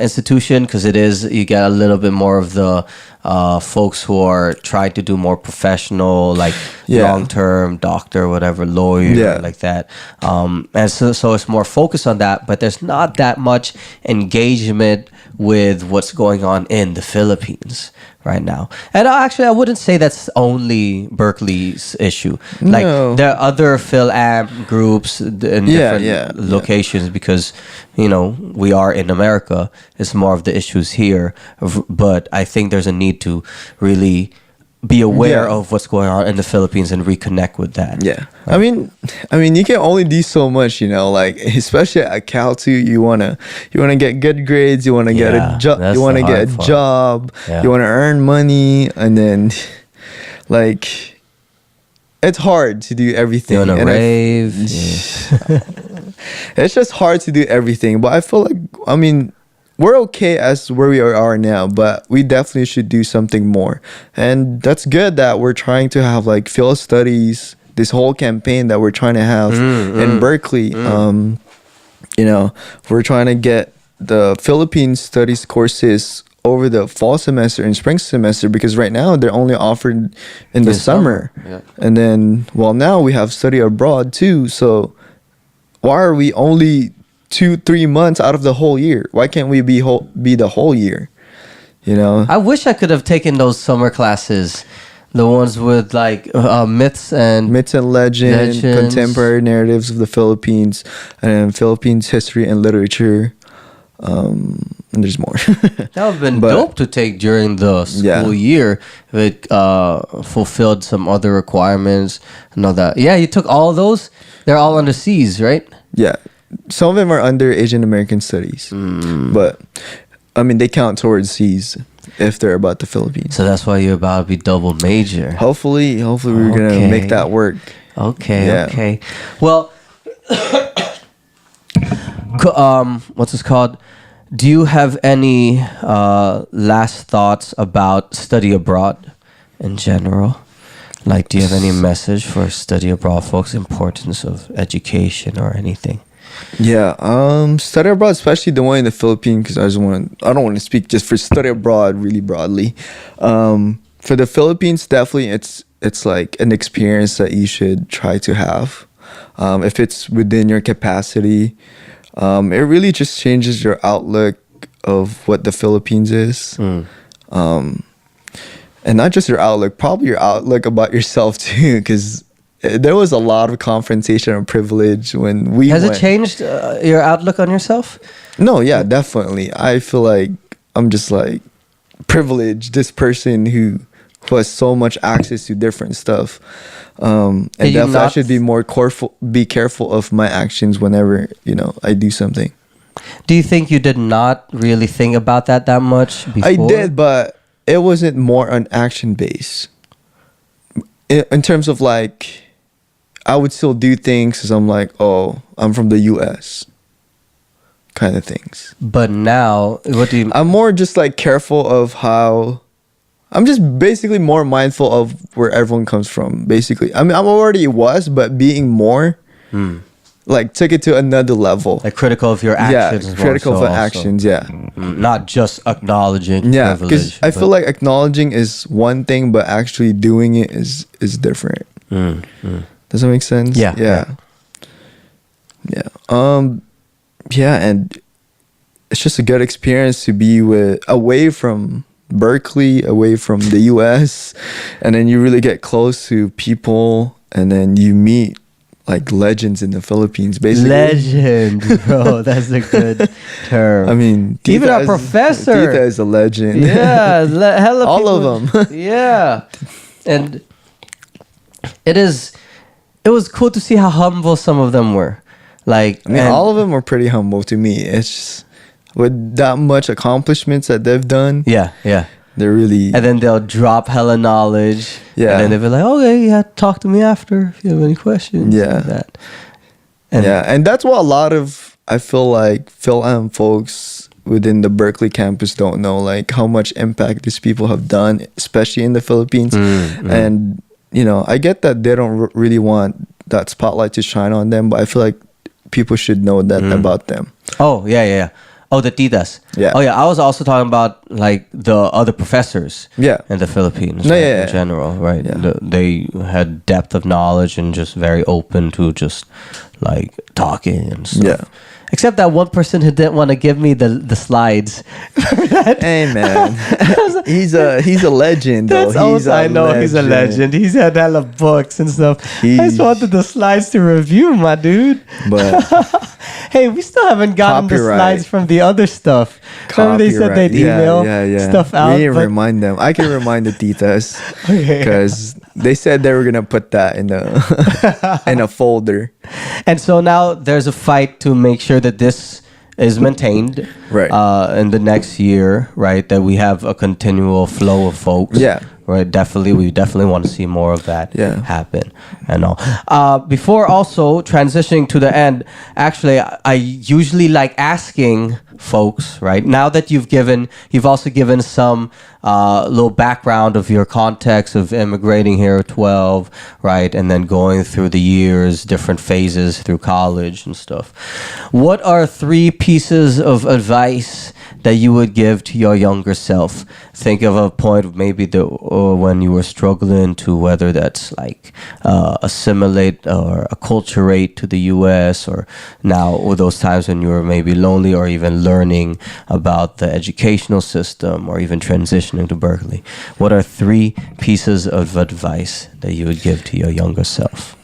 institution, because it is, you get a little bit more of the folks who are trying to do more professional, like long-term doctor, whatever, lawyer, like that. And so it's more focused on that, but there's not that much engagement with what's going on in the Philippines right now. And actually, I wouldn't say that's only Berkeley's issue. Like there are other Phil-Am groups in different locations, because we are in America. It's more of the issues here, but I think there's a need to really be aware of what's going on in the Philippines and reconnect with that. Yeah. I mean, you can only do so much, like especially at Cal too. You wanna get good grades. You wanna get a job. You wanna get a job. You wanna earn money, and then like it's hard to do everything. You wanna rave. It's just hard to do everything. But I feel like we're okay as where we are now, but we definitely should do something more. And that's good that we're trying to have like field studies, this whole campaign that we're trying to have in Berkeley. We're trying to get the Philippine studies courses over the fall semester and spring semester, because right now they're only offered in the summer. Yeah. And then, now we have study abroad too. So why are we only 2-3 months out of the whole year? Why can't we be the whole year? I wish I could have taken those summer classes, the ones with like myths and legends, contemporary narratives of the Philippines, and Philippines history and literature. And there's more. That would have been dope to take during the school year if it fulfilled some other requirements and all that. Yeah, you took all of those. They're all under C's, right? Yeah. Some of them are under Asian American Studies, but they count towards C's if they're about the Philippines. So that's why you're about to be double major. Hopefully we're gonna make that work. Okay. Well, what's this called? Do you have any last thoughts about study abroad in general? Like, do you have any message for study abroad folks, importance of education or anything? Yeah, study abroad, especially the one in the Philippines, because I don't want to speak just for study abroad really broadly. For the Philippines, definitely it's like an experience that you should try to have. If it's within your capacity, it really just changes your outlook of what the Philippines is. And not just your outlook, probably your outlook about yourself too, because there was a lot of confrontation and privilege when we Has it changed your outlook on yourself? No, yeah, definitely. I feel like I'm just like privileged, this person who has so much access to different stuff. And definitely I should be careful of my actions whenever, I do something. Do you think you did not really think about that much before? I did, but it wasn't more on action base. In terms of like, I would still do things because I'm like, oh, I'm from the US kind of things. But now, what do you... I'm more just like careful of how... I'm just basically more mindful of where everyone comes from, basically. I'm already was, but being more... like took it to another level. Like critical of your actions. Yeah, critical of actions, yeah. Not just acknowledging privilege. Yeah, because I feel like acknowledging is one thing, but actually doing it is different. Does that make sense? Yeah. Yeah. And it's just a good experience to be away from Berkeley, away from the US, and then you really get close to people, and then you meet like legends in the Philippines, basically. Legend, bro. That's a good term. I mean, even our professor. Tita is a legend. Yeah, hella all of them. Yeah, and it was cool to see how humble some of them were. Like, all of them were pretty humble to me. It's just, with that much accomplishments that they've done. Yeah, yeah. They're really, And then they'll drop hella knowledge. Yeah. And then they'll be like, okay, yeah, talk to me after if you have any questions. Yeah. Like that. And and that's what a lot of, I feel like, Phil-Am folks within the Berkeley campus don't know, like how much impact these people have done, especially in the Philippines. And, you know, I get that they don't really want that spotlight to shine on them, but I feel like people should know that about them. Oh, yeah, yeah, yeah. Oh, the titas. Yeah. Oh, yeah. I was also talking about like the other professors. Yeah. In the Philippines. No, right, yeah, in yeah. general, right? Yeah. They had depth of knowledge and just very open to just like talking and stuff. Yeah. Except that one person who didn't want to give me the slides. Hey man, he's a legend though. I know he's a legend. He's had hella books and stuff. I just wanted the slides to review, my dude. But hey, we still haven't gotten the Copyright. slides from the other stuff. Remember they said they'd email stuff out. We didn't remind them. I can remind the titas Okay. because they said they were gonna put that in a folder. And so now there's a fight to make sure that this is maintained Right. in the next year, right? That we have a continual flow of folks. Yeah. Right. Definitely, we definitely want to see more of that happen and all. Before also transitioning to the end, actually, I usually like asking folks, right? Now that you've also given some little background of your context of immigrating here at 12, right? And then going through the years, different phases through college and stuff. What are 3 pieces of advice that you would give to your younger self? Think of a point maybe when you were struggling to whether that's like assimilate or acculturate to the U.S. or now or those times when you were maybe lonely or even learning about the educational system or even transitioning to Berkeley. What are 3 pieces of advice that you would give to your younger self?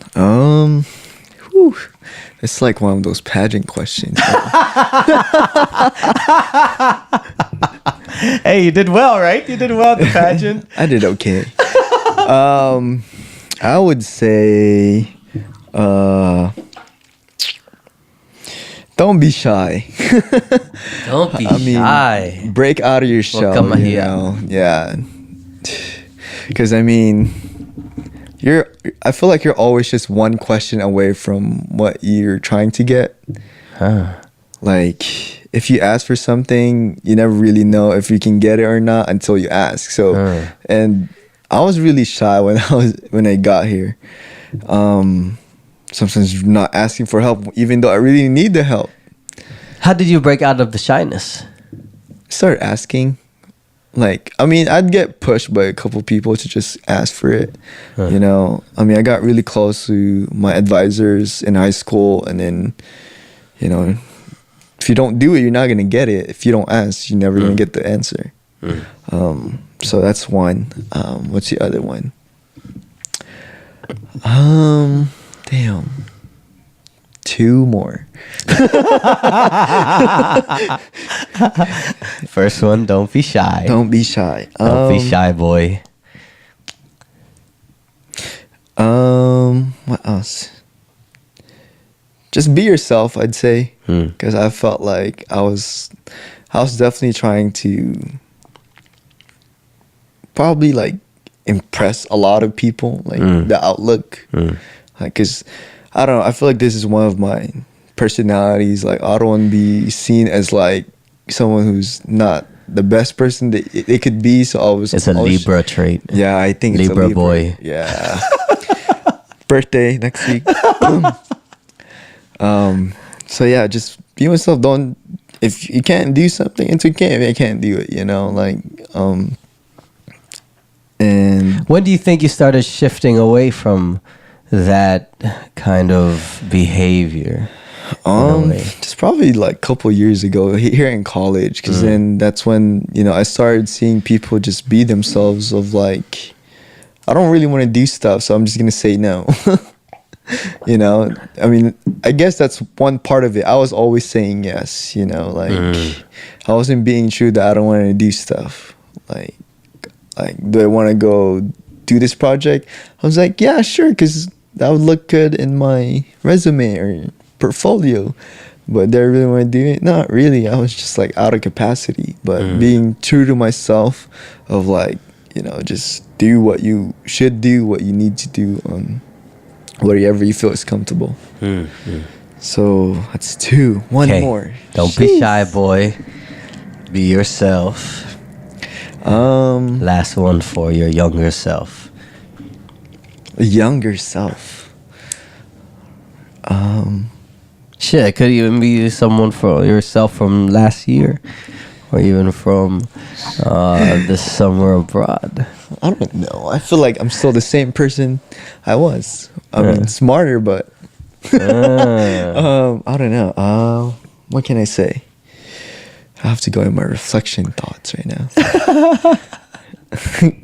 It's like one of those pageant questions. Hey, you did well, right? You did well at the pageant. I did okay. I would say, don't be shy. Don't be shy. Break out of your shell. You know? Yeah. Because I mean, I feel like you're always just one question away from what you're trying to get. Like, if you ask for something, you never really know if you can get it or not until you ask. So, and I was really shy when I got here. Sometimes not asking for help, even though I really need the help. How did you break out of the shyness? Start asking. Like, I mean, I'd get pushed by a couple people to just ask for it. You know, I mean, I got really close to my advisors in high school, and then, you know, if you don't do it, you're not gonna get it. If you don't ask, you're never gonna get the answer. So that's one. What's the other one? Damn. 2 more. First one, don't be shy. Don't be shy. Don't be shy, boy. What else? Just be yourself, I'd say, because I felt like I was definitely trying to probably like impress a lot of people, like the outlook, like, because I don't know, I feel like this is one of my personalities. Like, I don't want to be seen as like someone who's not the best person that they could be. So I was. It's a Libra trait. Yeah, I think it's Libra a Libra boy. Yeah. Birthday next week. So yeah, just be myself. Don't, if you can't do something, it's okay if I can't do it, you know, like, and when do you think you started shifting away from that kind of behavior? Just probably like a couple years ago here in college, because then that's when, you know, I started seeing people just be themselves, of like, I don't really want to do stuff, so I'm just gonna say no. You know, I mean, I guess that's one part of it. I was always saying yes, you know, like I wasn't being true that I don't want to do stuff. Like, do I want to go do this project? I was like, yeah, sure, because that would look good in my resume or portfolio. But did I really want to do it? Not really. I was just like out of capacity. But being true to myself, of like, you know, just do what you should do, what you need to do on whatever you feel is comfortable. So that's 2. One more. Don't be shy, boy. Be yourself. Last one for your younger self. Younger self. Shit, it could even be someone from yourself from last year, or even from this summer abroad. I don't know. I feel like I'm still the same person I was. I mean, smarter, but I don't know. What can I say? I have to go in my reflection thoughts right now.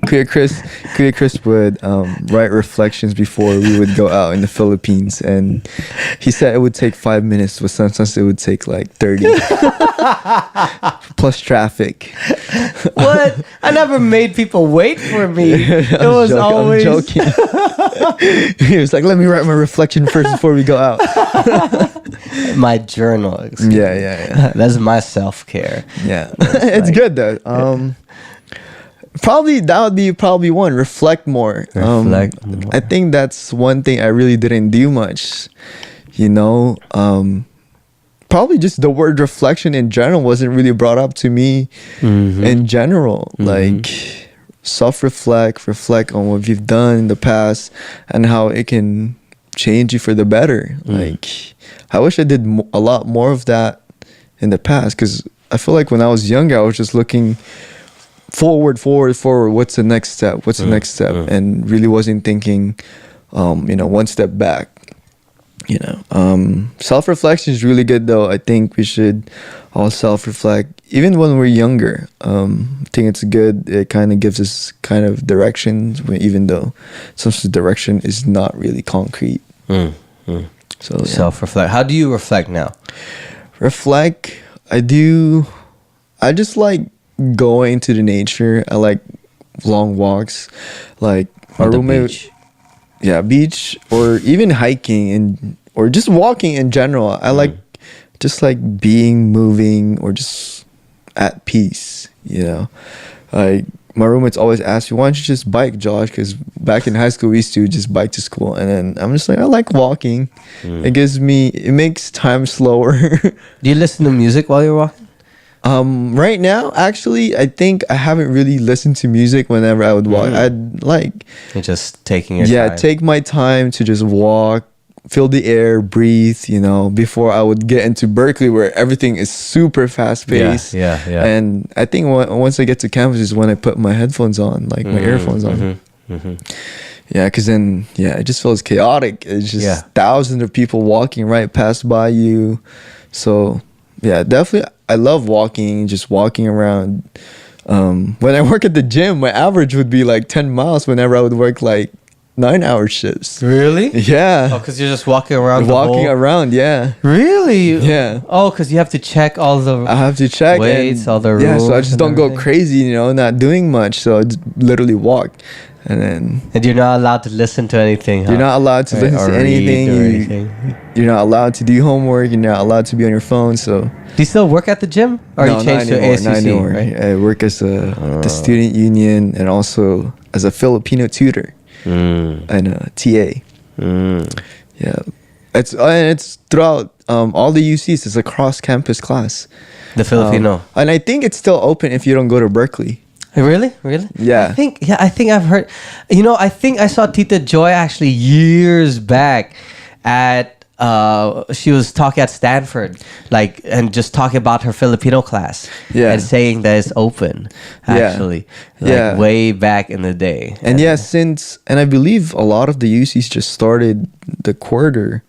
KuyaChris would write reflections before we would go out in the Philippines, and he said it would take 5 minutes, but sometimes it would take like 30 plus traffic. What? I never made people wait for me. It was always. I'm joking. He was like, "Let me write my reflection first before we go out." My journal. Yeah. That's my self-care. Yeah, it's like, good though. Probably that would be one. Reflect more. Reflect more. I think that's one thing I really didn't do much. You know, probably just the word reflection in general wasn't really brought up to me in general. Like self-reflect, reflect on what you've done in the past and how it can change you for the better. Like, I wish I did a lot more of that in the past, because I feel like when I was younger, I was just looking forward. What's the next step? And really wasn't thinking, one step back. Self-reflection is really good though. I think we should all self-reflect, even when we're younger. I think it's good. It kind of gives us kind of directions, even though sometimes the direction is not really concrete. So yeah. Self-reflect. How do you reflect now? Reflect. I just like going to the nature. I like long walks, like on the beach. Yeah, beach, or even hiking or just walking in general. I like just like moving, or just at peace. Like my roommates always ask me, "Why don't you just bike, Josh?" Because back in high school we used to just bike to school, and then I'm just like, I like walking. It makes time slower. Do you listen to music while you're walking? Right now, actually, I think I haven't really listened to music whenever I would walk. I'd like... You're just taking your time. take my time to just walk, feel the air, breathe, before I would get into Berkeley, where everything is super fast-paced. Yeah. And I think once I get to campus is when I put my headphones on, like my earphones on. Yeah, because then, it just feels chaotic. It's just thousands of people walking right past by you. So... yeah, definitely. I love walking, just walking around. When I work at the gym, my average would be like 10 miles whenever I would work like 9-hour shifts. Really? Yeah. Oh, because you're just walking around around, yeah. Really? Yeah. Oh, because you have to check all the... I have to check. Weights, all the rules. Yeah, so I just don't go crazy, not doing much. So I just literally walk. And you're not allowed to listen to anything, huh? You're not allowed to listen to anything. You're not allowed to do homework. You're not allowed to be on your phone. So, do you still work at the gym, or no, you changed to ASUC? Not anymore. Right? I work as the student union, and also as a Filipino tutor and a TA. Yeah, it's throughout all the UCs. It's a cross-campus class. The Filipino, and I think it's still open if you don't go to Berkeley. Really? Yeah. I think I've heard. I think I saw Tita Joy actually years back at. She was talking at Stanford, and just talking about her Filipino class. Yeah. And saying that it's open. Actually. Way back in the day. And and I believe a lot of the UCs just started the quarter.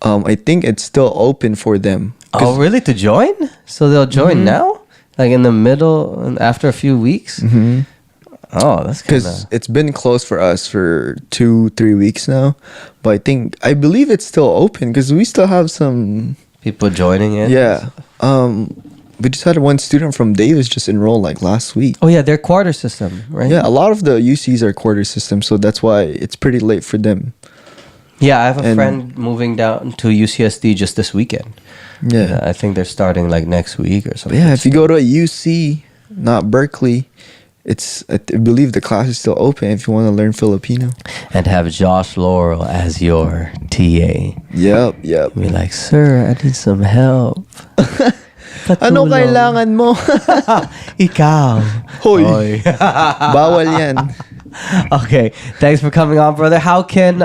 I think it's still open for them. Oh, really? To join? So they'll join now? Like in the middle and after a few weeks? Oh, that's kind of... because it's been closed for us for 2-3 weeks now. But I believe it's still open because we still have some... people joining it? Yeah. We just had one student from Davis just enroll last week. Oh, yeah. They're quarter system, right? Yeah, a lot of the UCs are quarter system. So that's why it's pretty late for them. Yeah, I have a friend moving down to UCSD just this weekend. Yeah. I think they're starting like next week or something. Yeah, if you go to a UC, not Berkeley, I believe the class is still open if you want to learn Filipino. And have Josh Laurel as your TA. Yep. Be like, sir, I need some help. Ano kailangan mo? Ikaw. Hoy. Bawal yan. Okay, thanks for coming on, brother. How can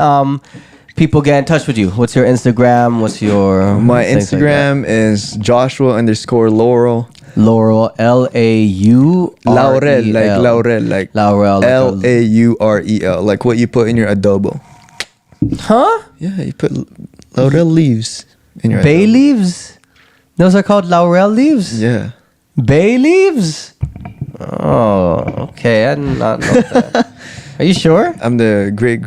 people get in touch with you? What's your Instagram? What's your... My Instagram is Joshua_Laurel. Laurel, Laurel. Laurel, like Laurel, like Laurel. Laurel, like what you put in your adobo. Huh? Yeah, you put laurel leaves in your Bay adobo. leaves? Those are called laurel leaves? Yeah. Bay leaves? Oh, okay. I did not know that. Are you sure? I'm the great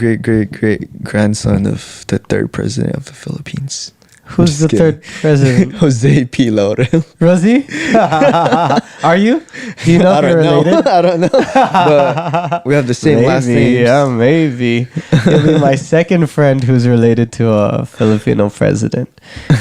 grandson of the third president of the Philippines. Who's the third president? Jose P. Laurel. Rosie? Are you? Do you know if you're related? I don't know. But we have the same last name. Yeah, maybe. You'll be my second friend who's related to a Filipino president.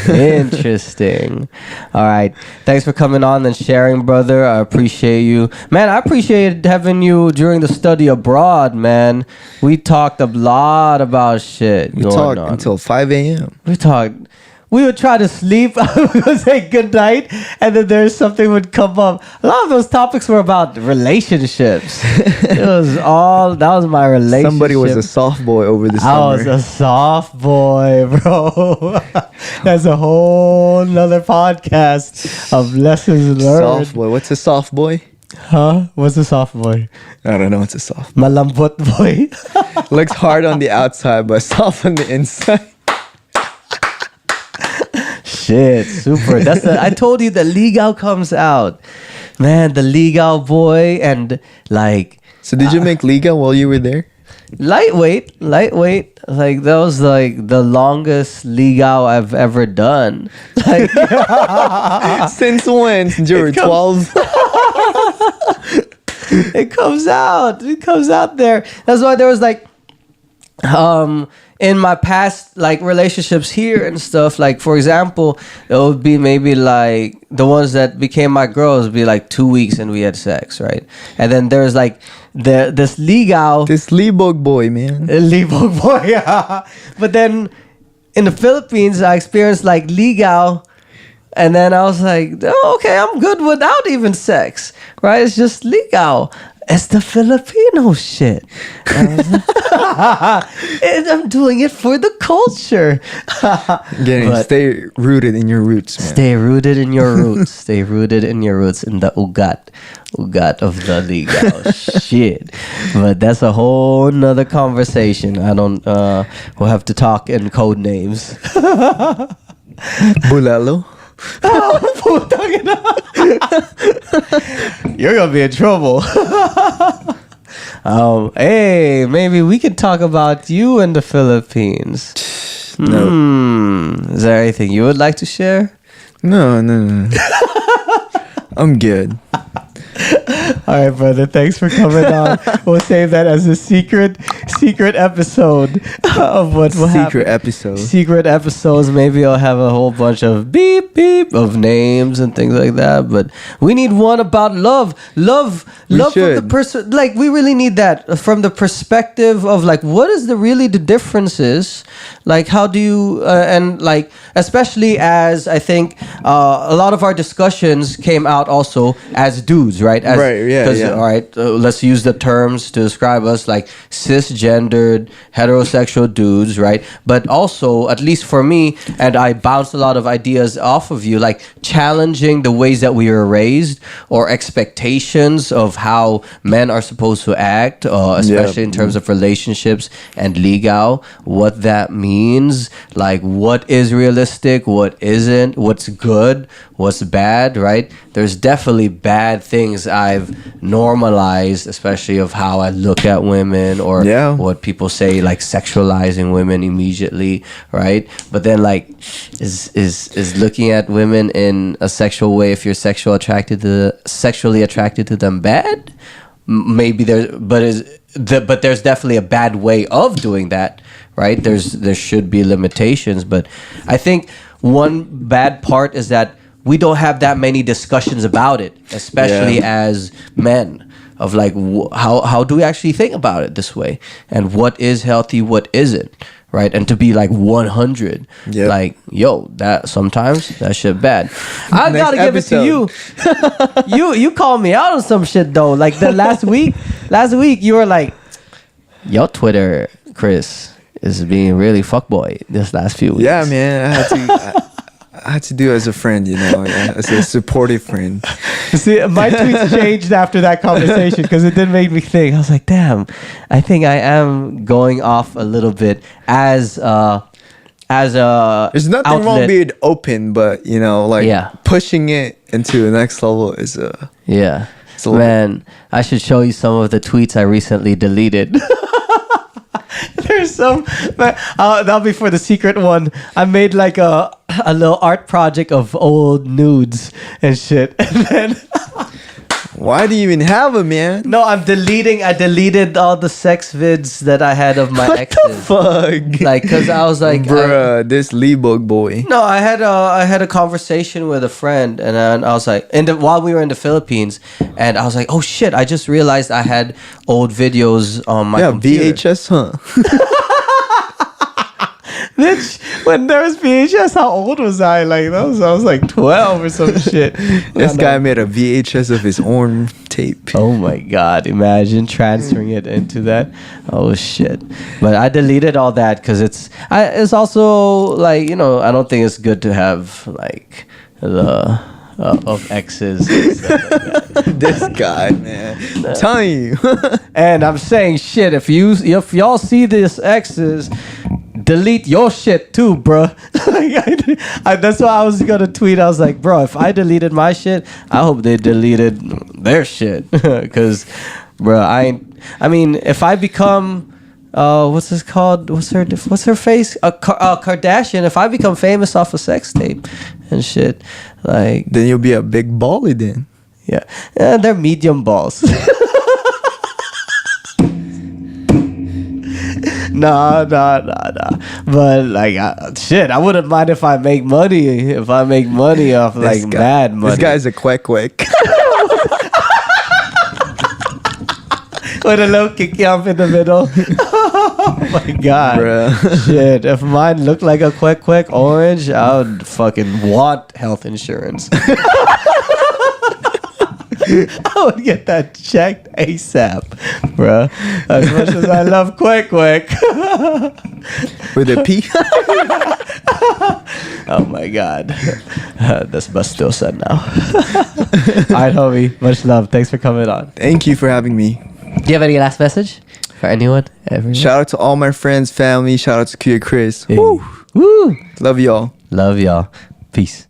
Interesting. All right. Thanks for coming on and sharing, brother. I appreciate you. Man, I appreciate having you during the study abroad, man. We talked a lot about shit. We talked until 5 a.m. We would try to sleep. We would say good night, and then something would come up. A lot of those topics were about relationships. That was my relationship. Somebody was a soft boy over the summer. I was a soft boy, bro. That's a whole nother podcast of lessons learned. Soft boy. What's a soft boy? Huh? What's a soft boy? I don't know what's a soft boy. Malambot boy. Looks hard on the outside, but soft on the inside. Shit, super. I told you the Ligaw comes out. Man, the Ligaw boy and like... So did you make Liga while you were there? Lightweight. Like that was like the longest Ligaw I've ever done. Like, since when? Since you were 12? It comes out there. That's why there was like... in my past like relationships here and stuff, like for example, it would be maybe like the ones that became my girls would be like 2 weeks and we had sex, right? And then there's like this Ligaw, this Libog boy, man. Libog boy, yeah. But then in the Philippines, I experienced like Ligaw, and then I was like, oh, okay, I'm good without even sex, right? It's just Ligaw. It's the Filipino shit. And I'm doing it for the culture. Stay rooted in your roots, man. Stay rooted in your roots. Stay rooted in your roots in the ugat of the Ligaw. Shit. But that's a whole nother conversation. We'll have to talk in code names. Bulalo? You're gonna be in trouble. Hey, maybe we could talk about you in the Philippines. No. Is there anything you would like to share? No. I'm good. All right, brother. Thanks for coming on. We'll save that as a secret episode of what will happen. Secret episodes. Maybe I'll have a whole bunch of beep of names and things like that. But we need one about love. Love from the person. Like we really need that from the perspective of like what is the differences. Like how do you and like especially as I think a lot of our discussions came out also as dudes, right? All right, let's use the terms to describe us like cisgendered heterosexual dudes, right? But also, at least for me, and I bounced a lot of ideas off of you, like challenging the ways that we were raised or expectations of how men are supposed to act, especially in terms of relationships and Ligaw, what that means, like what is realistic, what isn't, what's good, what's bad, right? There's definitely bad things I've normalized, especially of how I look at women or what people say, like sexualizing women immediately, right? But then like is looking at women in a sexual way, if you're sexually attracted to them, bad? Maybe there's definitely a bad way of doing that, right? There should be limitations, but I think one bad part is that we don't have that many discussions about it, especially as men. Of like, how do we actually think about it this way, and what is healthy, what isn't, right? And to be like 100, like, yo, that sometimes that shit bad. I gotta give it to you. You called me out on some shit though. Like the last week you were like, yo, Twitter, Chris is being really fuckboy this last few weeks. Yeah, man, I had to do it as a friend, as a supportive friend. See, my tweets changed after that conversation because it did make me think. I was like, damn, I think I am going off a little bit as a There's nothing outlet. wrong being open, but pushing it into the next level is a Man, I should show you some of the tweets I recently deleted. There's some, that'll be for the secret one. I made like a little art project of old nudes and shit. And then why do you even have them, man? No, I deleted all the sex vids that I had of my exes. What the fuck? Like, cause I was like, bruh, this Leebug boy. No, I had a conversation with a friend, and then I was like, while we were in the Philippines, and I was like, oh shit, I just realized I had old videos on my computer. VHS, huh? Bitch, when there was VHS, how old was I? Like, I was like 12 or some shit. This guy made a VHS of his own tape. Oh my god, imagine transferring it into that. Oh shit. But I deleted all that because it's also like, I don't think it's good to have like the of exes and stuff like that. This guy, man, I'm telling you. And I'm saying, shit, if y'all see this exes, delete your shit too, bro. That's why I was gonna tweet. I was like, bro, if I deleted my shit, I hope they deleted their shit. Cause, bro, I mean, if I become what's this called? What's her face? Kardashian. If I become famous off a sex tape and shit, like, then you'll be a big baller then. Yeah, they're medium balls. Nah. But like, shit, I wouldn't mind if I make money. If I make money off mad money. This guy's a quack. With a little kick up in the middle. Oh my god. Bruh. Shit, if mine looked like a quack orange, I would fucking want health insurance. I would get that checked ASAP, bro. As much as I love Quick. With a P? Oh my god. That's but still said now. Alright, homie. Much love. Thanks for coming on. Thank you for having me. Do you have any last message for anyone? Everyone? Shout out to all my friends, family. Shout out to KuyaChris. Hey. Woo. Love y'all. Love y'all. Peace.